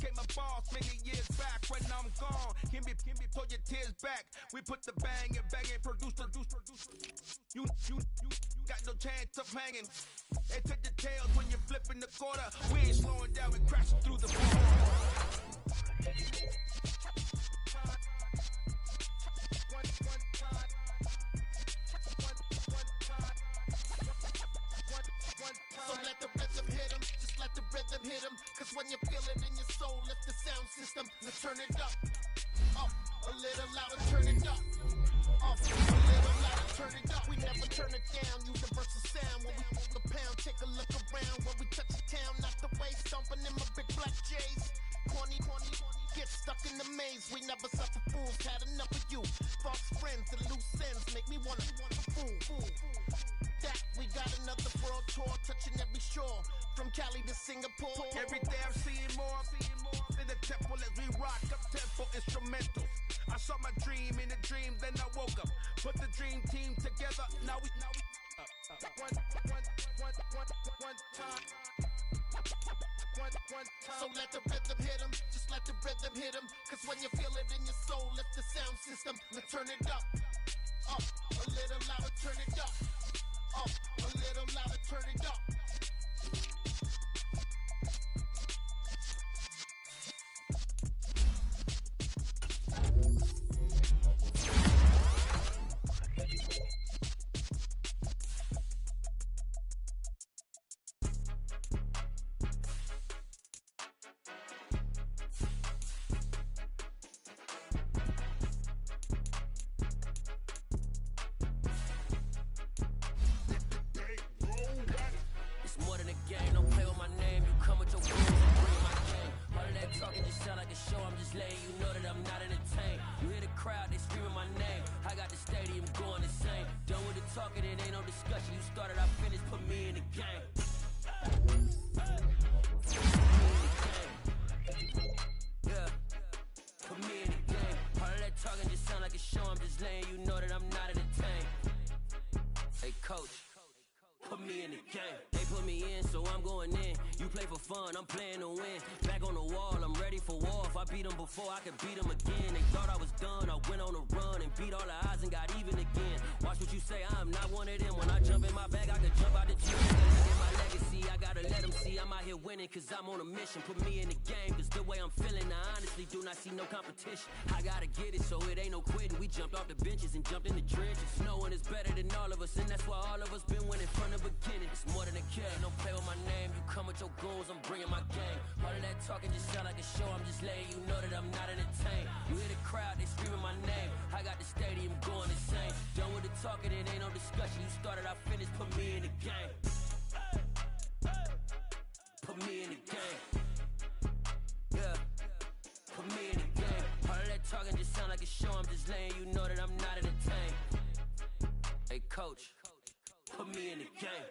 became a boss many years back. When I'm gone, can be pull your tears back. We put the bang and produce. You got no chance of hanging. They take the tails when you're flipping the quarter. We ain't slowing down, we crashing through the floor. So let the rhythm hit him, just let the rhythm hit him. Cause when you feel it in your soul, lift the sound system. Let's turn it up, a little louder, turn it up. A little louder, turn it up. We never turn it down, universal sound. When we move the pound, take a look around. When we touch the town, not the way, stomping in my big black J's. Corny, get stuck in the maze. We never suffer fools, had enough of you. False friends and loose ends make me wanna fool. That we got another world tour, touching every shore, from Cali to Singapore. Every day I'm seeing more in the temple as we rock up tempo instrumentals. I saw my dream in a dream, then I woke up. Put the dream team together. Now we one time. So let the rhythm hit him, just let the rhythm hit him. Cause when you feel it in your soul, lift the sound system. Let's turn it up, a little louder, turn it up. A little louder, turn it up. I'm playing to win. Back on the wall, I'm ready for war. If I beat them before, I can beat them again. They thought I was done, I went on a run and beat all the odds and got even again. Watch what you say, I'm not one of them. When I jump in my bag, I can jump out the gym. Look at my legacy, I gotta let them see I'm out here winning. Cause I'm on a mission, put me in the game. Cause the way I'm feeling, I honestly do not see no competition. I gotta get it, so it ain't no quitting. We jumped off the benches and jumped in the trenches. No one is better than all of us, and that's why all of us been winning from the beginning. It's more than a game, don't play with my name. You come with your goons, I'm bringing my game. All of that talking just sound like a show. I'm just letting you know that I'm not entertained. You hear the crowd, they screaming my name. I got the stadium going insane. Done with the talking, it ain't no discussion. You started, I finished, put me in the game. Put me in the game. Yeah, put me in the game. All of that talking just sound like a show. I'm just letting you know that I'm not entertained. Hey coach, put me in the game.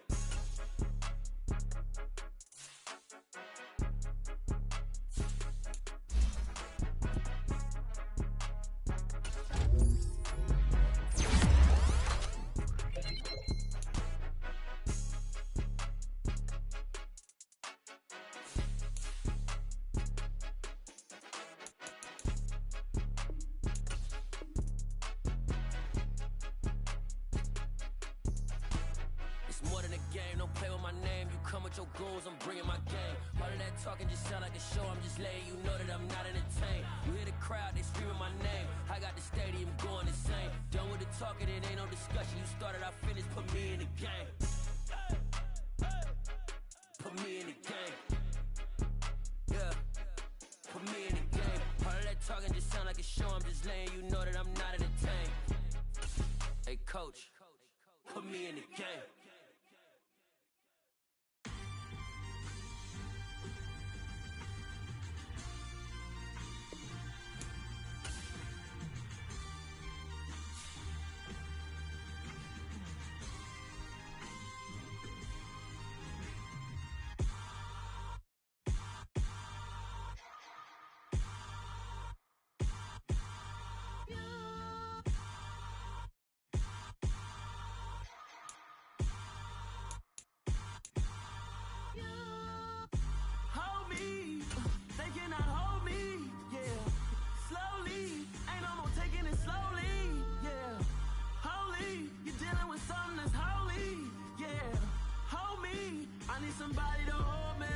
More than a game, don't play with my name. You come with your goons, I'm bringing my game. All of that talking just sound like a show. I'm just letting you know that I'm not entertained. You hear the crowd, they screaming my name. I got the stadium going insane. Done with the talking, it ain't no discussion. You started, I finished, put me in the game. Put me in the game. Yeah, put me in the game. All of that talking just sound like a show. I'm just letting you know that I'm not entertained. Hey coach, put me in the game. somebody to hold me.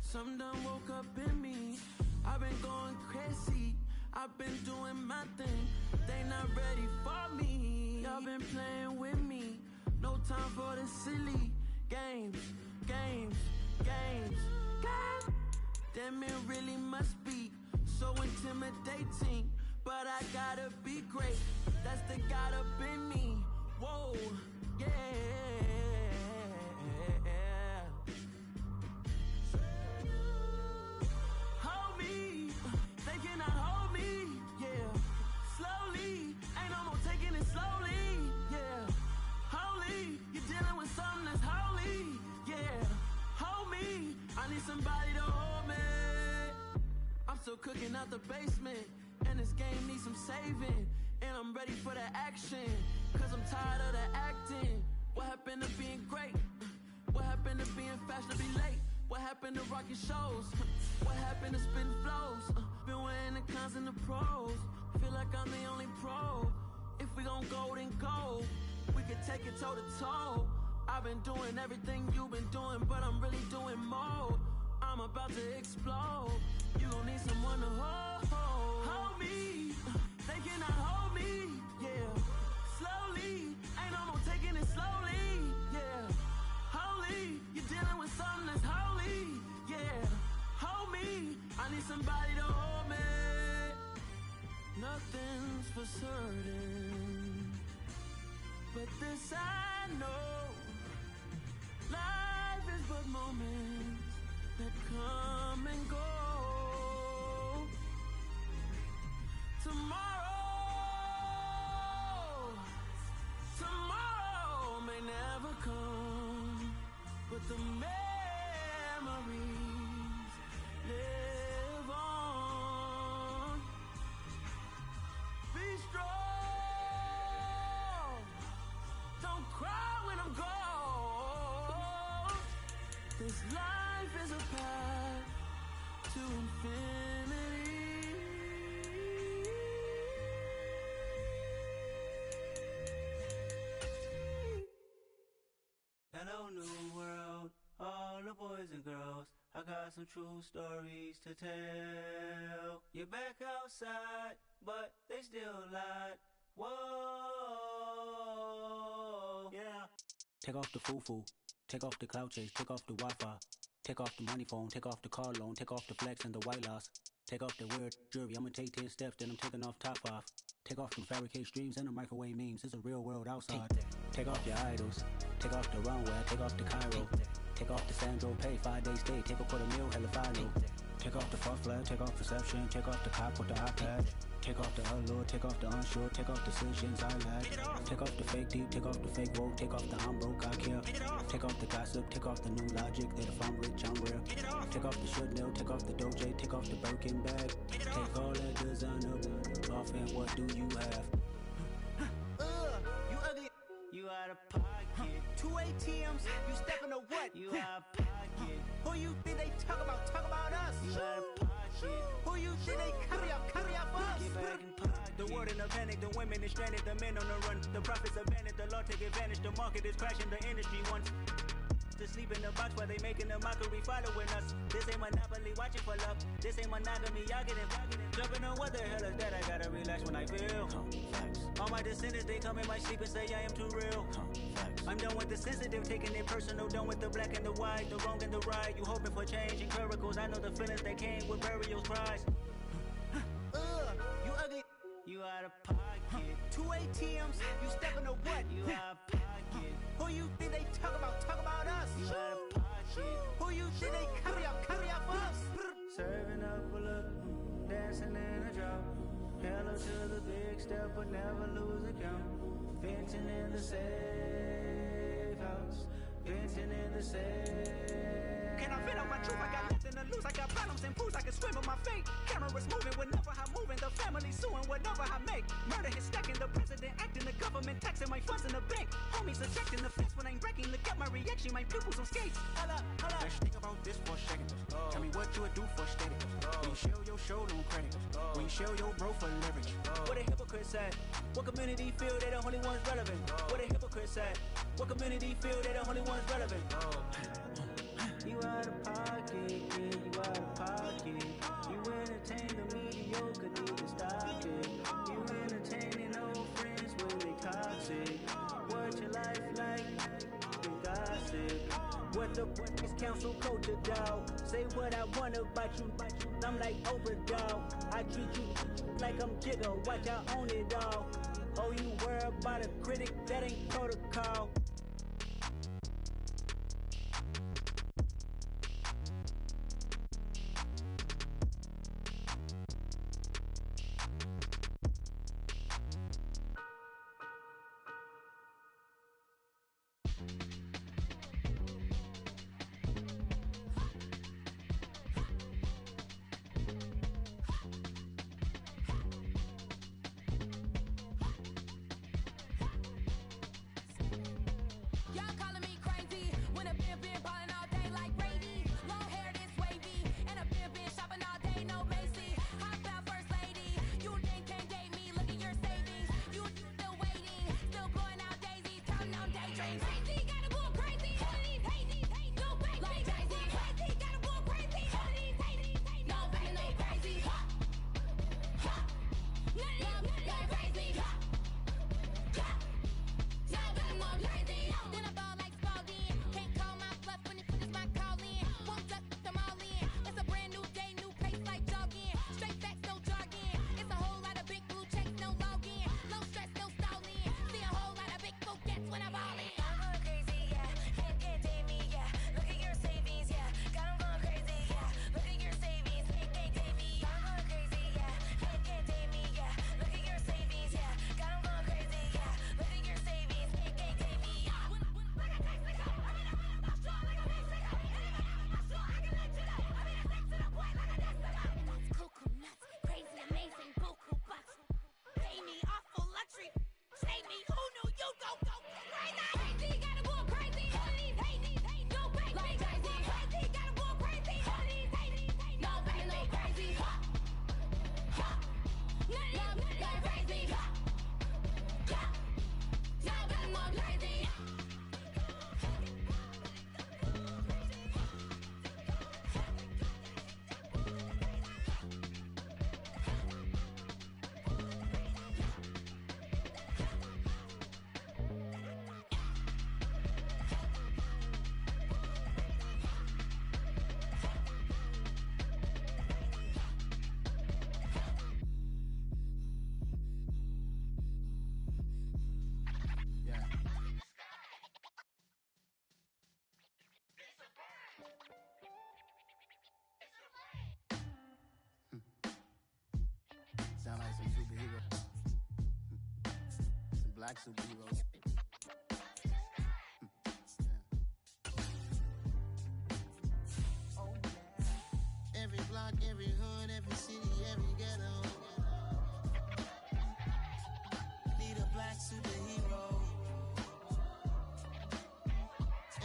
Some done woke up in me. I've been going crazy. I've been doing my thing. They not ready for me. Y'all been playing with me. No time for the silly games. Damn, it really must be so intimidating. But I gotta be great. That's the God up in me. Whoa, yeah. Hold me, they cannot hold me, yeah. Slowly, ain't no more taking it slowly, yeah. Holy, you're dealing with something that's holy, yeah. Hold me, I need somebody to hold me. I'm still cooking out the basement, and this game needs some saving. And I'm ready for the action, cause I'm tired of the acting. What happened to being great? What happened to being fashionably late? What happened to rocking shows? What happened to spitting flows? Been wearing the cons and the pros. Feel like I'm the only pro. If we gon' go, then go. We could take it toe to toe. I've been doing everything you've been doing, but I'm really doing more. I'm about to explode. You gon' need someone to hold me. They cannot hold me, yeah. Slowly, ain't no more taking it slowly, yeah. Holy, you're dealing with something that's holy, yeah. Hold me, I need somebody to hold me. Nothing's for certain, but this I know. Life is but moments that come and go. Tomorrow may never come, but the memories live on. Be strong, don't cry when I'm gone. This life is a path to infinity. Hello, new world, all the boys and girls. I got some true stories to tell. You're back outside, but they still lied. Whoa, yeah. Take off the foo-foo, take off the cloud chase, take off the Wi-Fi, take off the money phone, take off the car loan, take off the flex and the white loss. Take off the weird jewelry, I'ma take 10 steps, then I'm taking off top off. Take off them fabricated streams and the microwave memes, it's a real world outside. Take off your idols, take off the runway, take off the Cairo. Take off the Sandro pay, 5 days stay, take a $250,000, hella final. Take off the false flag, take off perception, take off the cop with the iPad. Take off the allure, take off the unsure, take off decisions I lack. Take off the fake deep, take off the fake woke, take off the I'm broke, I care. Take off the gossip, take off the new logic that if I'm rich, I'm real. Take off the should know, take off the Doja, take off the Birkin bag. Take all that designer off and what do you have? You ugly. You out of pocket. 2 ATMs, you stepping to what? You out of pocket. Who you think they talk about? Talk about us. You out of pocket. Who you think they carry up for us? Get back in pocket. The world in a panic, the women is stranded, the men on the run. The profits abandoned, the law take advantage. The market is crashing, the industry wants to sleep in the box while they making a mockery following us. This ain't Monopoly, watching for love. This ain't monogamy, y'all getting jumping on what the hell is that? I gotta relax when I feel. All my descendants, they come in my sleep and say I am too real. I'm done with the sensitive, taking it personal. Done with the black and the white, the wrong and the right. You hoping for change and miracles. I know the feelings that came with burial cries. You ugly. You out of pocket. 2 ATMs, you stepping to what? You out of pocket. Who you think they talk about? Talk about us. You out of pocket. Who you think they carry up for us? Serving up a look, dancing in a drop. Hella to the big step, but never lose a count. Venting in the safe house. Venting in the safe. Can I fit on my truth? I got nothing to lose. I got problems and pools. I can swim with my fate. Cameras moving whenever I'm moving. The family suing whatever I make. Murder is stacking. The president acting. The government taxing my funds in the bank. Homies ejecting the fence when I'm breaking. Look at my reaction. My pupils on skates. Holla, holla. Let's think about this for a second. Tell me what you would do for steady. When you show your show, no credit. When you show your bro for leverage. What a hypocrite said. What community feel they the only ones relevant? What a hypocrite said. What community feel they the only ones relevant? You out of pocket, yeah, you out of pocket. You entertain the mediocre, need to stop it. You entertaining old friends when they toxic. What your life like? And gossip. What the is council culture, dog? Say what I want about you. I'm like overdog. I treat you like I'm Jigga. Watch I own it all. Oh, you worry about a critic? That ain't protocol. Sound like some superheroes. Some black superheroes. Every block, every hood, every city, every ghetto. Need a black superhero.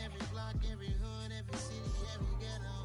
Every block, every hood, every city, every ghetto.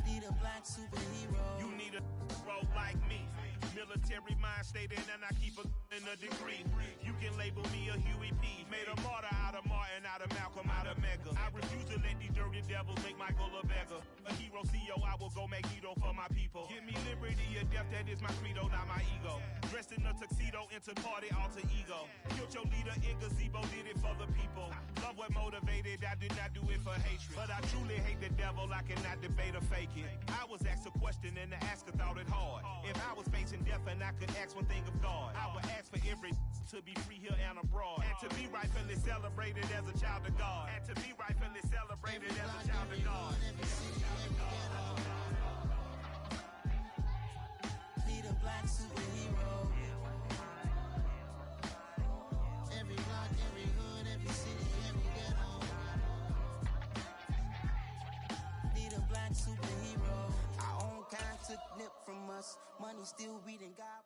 Need a black superhero. You need a hero like me. Military mind stated, and I keep in a degree. You can label me a Huey P. Made a martyr out of Martin, out of Malcolm, out of Mega. I refuse to let these dirty devils make Michael a beggar. A hero CEO, I will go Magneto for my people. Give me liberty or death, that is my credo, not my ego. Dressed in a tuxedo, into party, alter ego. Killed your leader in gazebo, did it for the people. Love what motivated, I did not do it for hatred. But I truly hate the devil, I cannot debate or fake it. I was asked a question and the asker thought it hard. If I was facing death and I could ask one thing of God, I would ask for every to be free here and abroad. And to be rightfully celebrated as a child of God. And to be rightfully celebrated as a child of God. Need a black superhero. Every block, every hood, every city, every ghetto. Need a black superhero. Our own kind took nip from us. Money still reading God.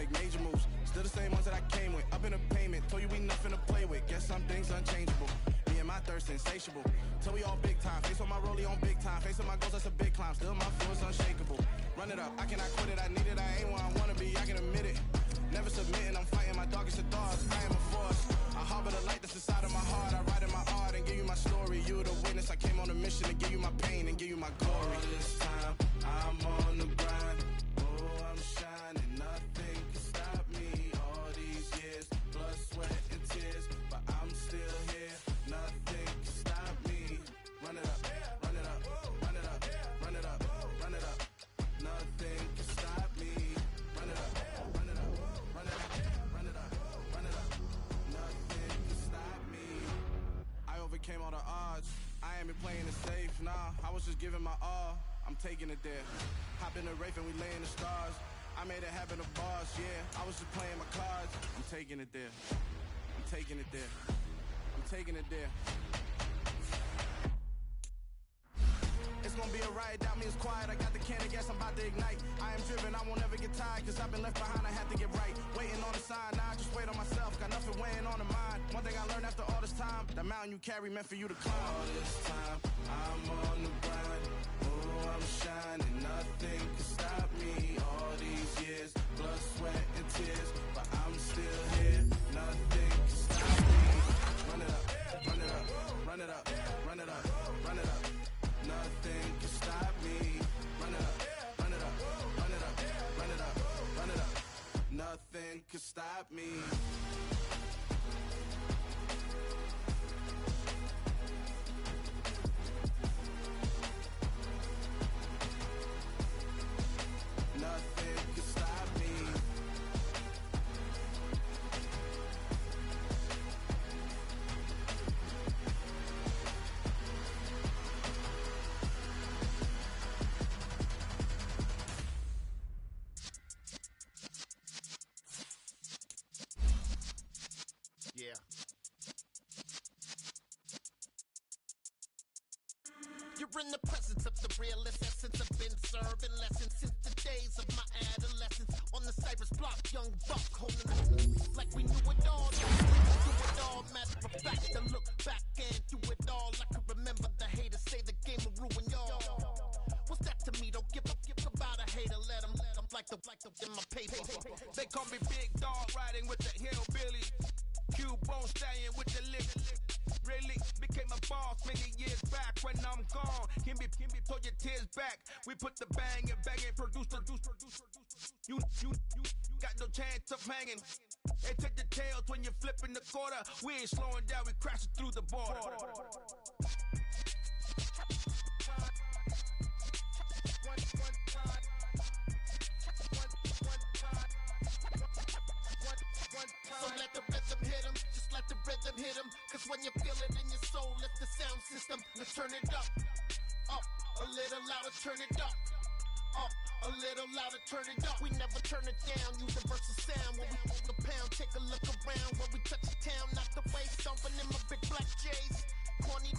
make major moves. Still the same ones that I came with. Up in a payment, told you we nothing to play with. Guess some things unchangeable. Me and my thirst insatiable. Till we all big time. Face on my rollie on big time. Face on my goals, that's a big climb. Still my flow is unshakable. Run it up, I cannot quit it. I need it, I ain't where I wanna be. I can admit it. Never submitting, I'm fighting my darkest of thoughts. I am a force. I harbor the light that's inside of my heart. I write in my art and give you my story. You the witness. I came on a mission to give you my pain and give you my glory. All this time, I'm on the grind. Oh, I'm shining. Nothing can stop me. All these years, blood, sweat, and tears. But I'm still here. Nothing can stop me. Run it up, run it up, run it up, run it up, run it up. Nothing can stop me. Run it up, run it up, run it up, run it up, run it up. Nothing can stop me. I overcame all the odds. I ain't been playing it safe, nah. I was just giving my all. I'm taking it there. Hop in the Wraith and we lay in the stars. I made it happen to bars, yeah. I was just playing my cards. I'm taking it there. I'm taking it there. I'm taking it there. It's gonna be a riot, doubt me it's quiet. I got the can of gas, I'm about to ignite. I am driven, I won't ever get tired. Cause I've been left behind, I have to get right. Waiting on a sign, now I just wait on myself. Got nothing weighing on the mind. One thing I learned after all this time, the mountain you carry meant for you to climb. All this time, I'm on the grind. Oh, I'm shining, nothing can stop me. All these years, blood, sweat, and tears. But I'm still here, nothing can stop me. Run it up, run it up, run it up, run it up, run it up. Nothing can stop me. Run it up, run it up, run it up, run it up, run it up. Nothing can stop me. Nothing can stop me. Yeah. You're in the presence of the realest essence. I've been serving lessons since the days of my adolescence. On the Cypress block, young buck holding it like we knew it all. Do it all, matter of fact, to look back and do it all. I can remember the haters say the game will ruin y'all. What's that to me? Don't give about a hater. Let them like the in my paper. They call me Big Dog, riding with the hillbilly. Q-Bone stallion with the lick. Really became a boss many years back. When I'm gone, Kimby, throw your tears back. We put the bang and bang and produce. You got no chance of hanging. They take the tails when you're flipping the quarter. We ain't slowing down, we crashing through the border. So let the rhythm hit him, just let the rhythm hit him. Cause when you feel it in your soul, lift the sound system. Let's turn it up, a little louder, turn it up, a little louder, turn it up. We never turn it down, universal sound. When we move the pound, take a look around. When we touch the town, knock the way, stomping in my big black J's. Corny,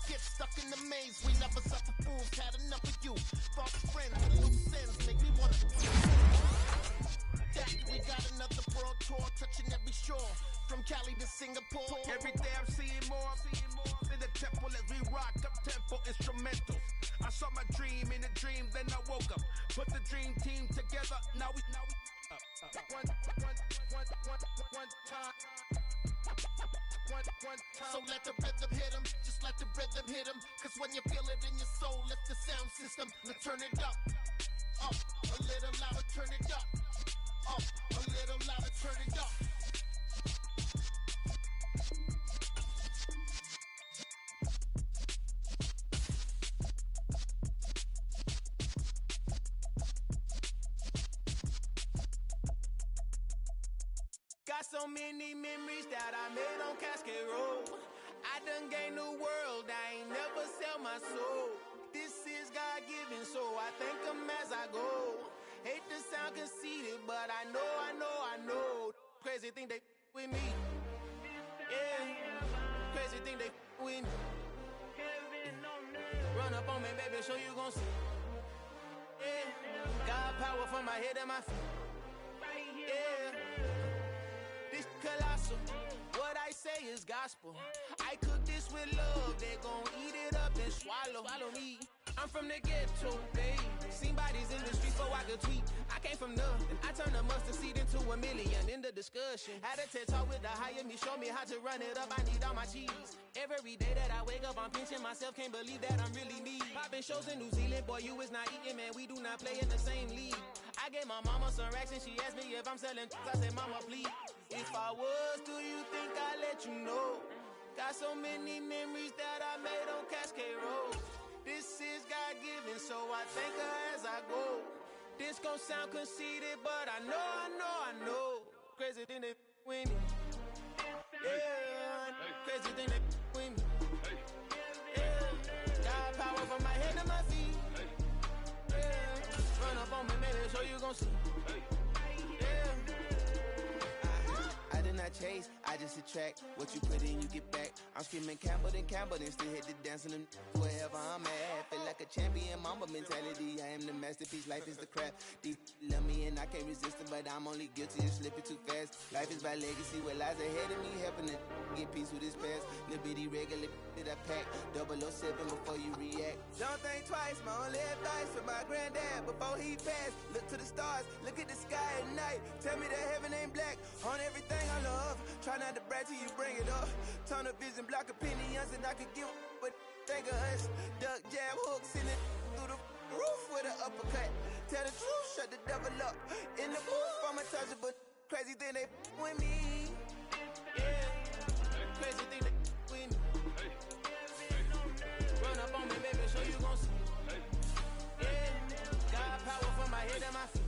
get stuck in the maze. We never suffer fools, had enough of you. False friends, loose ends, make me wanna that. We got another world tour, touching every shore, from Cali to Singapore. Every day I'm seeing more in the temple as we rock up tempo instrumentals. I saw my dream in a dream, then I woke up. Put the dream team together, now we one time. So let the rhythm hit him, just let the rhythm hit him. Cause when you feel it in your soul, lift the sound system. Let's turn it up, a little louder, turn it up, a little louder, turn it up. Got so many memories that I made on Cascade Road. I done gained the world, I ain't never sell my soul. This is God-given, so I thank him as I go. Hate to sound conceited, but I know. Crazy thing they with me. Yeah, crazy thing they with me. Run up on me, baby, show you gon' see. Yeah, God power from my head and my feet. Yeah. hustle. What I say is gospel. I cook this with love, they gon' eat it up and swallow me. I'm from the ghetto, babe. Seen bodies in the streets so I could tweet. I came from nothing. I turned a mustard seed into a million. In the discussion, had a TED talk with the higher me. Show me how to run it up. I need all my cheese. Every day that I wake up, I'm pinching myself. Can't believe that I'm really me. Popping shows in New Zealand, boy, you is not eating, man. We do not play in the same league. I gave my mama some racks and she asked me if I'm selling. I said, mama, please. If I was, do you think I'd let you know? Got so many memories that I made on Cascade Road. This is God-given, so I thank her as I go. This gon' sound conceited, but I know. Crazy thing they with me. Yeah, crazy thing they with me. Yeah, got power from my head to my feet. Yeah, run up on me, maybe, so you gon' see. I did not chase, I just attract. What you put in, you get back. I'm screaming Campbell, then still hit the dancing and wherever I'm at. Feel like a champion, mamba mentality. I am the masterpiece, life is the crap. Deep love me and I can't resist it, but I'm only guilty of slipping too fast. Life is by legacy, what lies ahead of me, helping to get peace with this past. Little bitty regular that I pack, 007 before you react. Don't think twice, my only advice for my granddad before he passed. Look to the stars, look at the sky at night. Tell me that heaven ain't black on everything I love. Try not to brag till you bring it up. Tunnel vision, block opinions, and I could give but think of us. Duck, jab, hooks in it through the roof with an uppercut. Tell the truth, shut the devil up. In the booth, I'm untouchable. Crazy thing they with me. Yeah, crazy thing they with me. Run up on me, baby, so you gon' see. Yeah, got power from my head and my feet.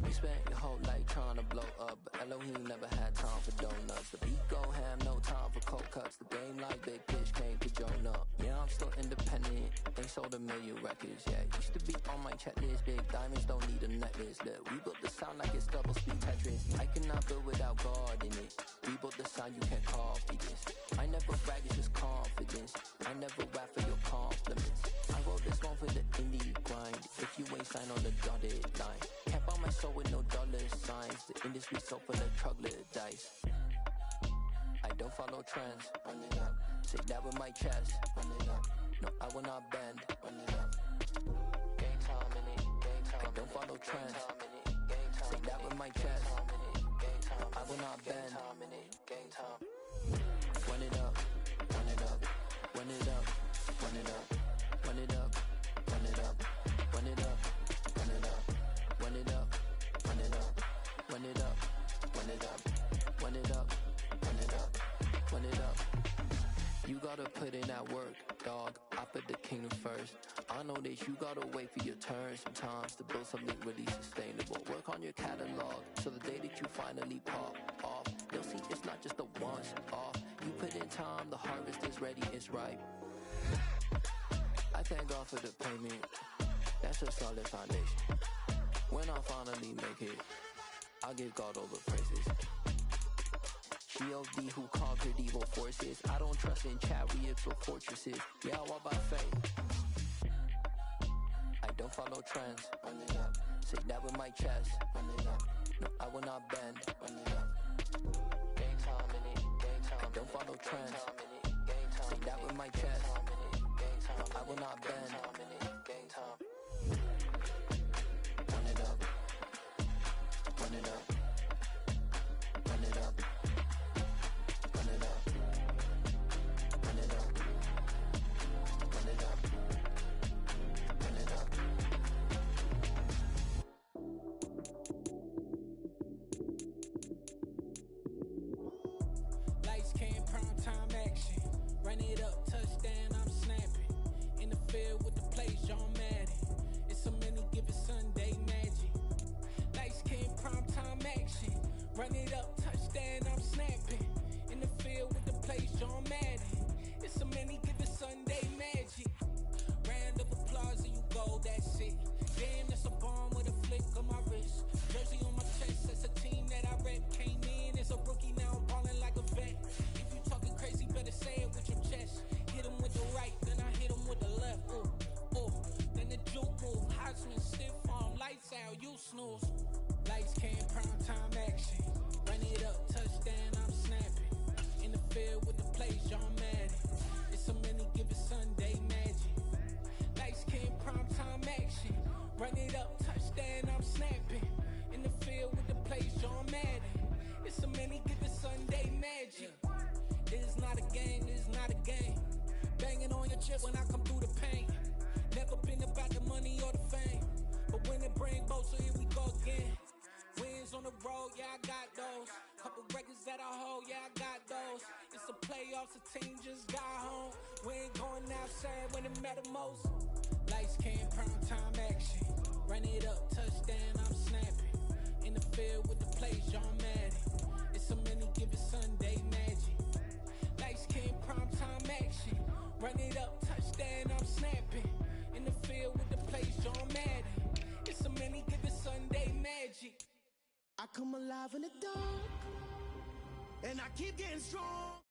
You spent your whole life trying to blow up, but Elohim never had time for donuts. The beat go ham, no time for cold cuts. The game like Big Fish came to join up. Yeah, I'm still independent, they sold 1 million records. Yeah, used to be on my checklist. Big diamonds don't need a necklace. Look, we built the sound like it's double speed Tetris. I cannot build without God in it. We built the sound, you can't copy this. I never brag, it's just confidence. I never rap for your compliments. I wrote this one for the indie grind. If you ain't signed on the dotted line, can't buy my soul with no dollar signs. The industry so full of troglodytes. I don't follow trends. Say that with my chest. No, I will not bend. Game time in it. I don't follow trends. Say that with my chest. I will not bend. Run it up, run it up, run it up, run it up, run it up, run it up, run it up, run it up, run it up, run it up, run it up, run it up, run it up, run it up, run it up. You gotta put in that work, dog. I put the kingdom first. I know that you gotta wait for your turn sometimes to build something really sustainable. Work on your catalog, so the day that you finally pop off, you'll see it's not just a once off. You put in time, the harvest is ready, it's ripe. I thank God for the payment. That's a solid foundation. When I finally make it, I'll give God all the praises. G.O.D. who conquered evil forces. I don't trust in chariots or fortresses. Yeah, I walk by faith. I don't follow trends. Say that with my chest. No, I will not bend. Game time in it. I don't follow trends. Say that with my chest. I will not bend. Run it up. Run it up. Run it up. Run it up. Run it up. Run it up. Run it up. Lights came, prime time action. Run it up, touchdown, I'm snapping. In the field with the plays, John Madden. It's so many, give it Sunday magic. Lights came, prime time action. Run it up, touchdown, I'm snapping. In the field with the plays, John Madden. It's so many, give it Sunday magic. Round of applause and you go, that's it. Damn, that's a bomb with a flick on my wrist. Jersey on my chest, that's chip when I come through the pain. Never been about the money or the fame, but when it bring both, so here we go again. Wins on the road, yeah, I got those. Couple records that I hold, yeah, I got those. It's the playoffs, the team just got home. We ain't going outside when it matter most. Lights came, prime time action. Run it up, touchdown, I'm snapping. In the field with the plays, John Madden. It's so many, give it Sunday magic. Lights came, prime time action. Run it up, touchdown, I'm snapping. In the field with the plays, John Madden. It's so many, give it Sunday magic. I come alive in the dark, and I keep getting strong.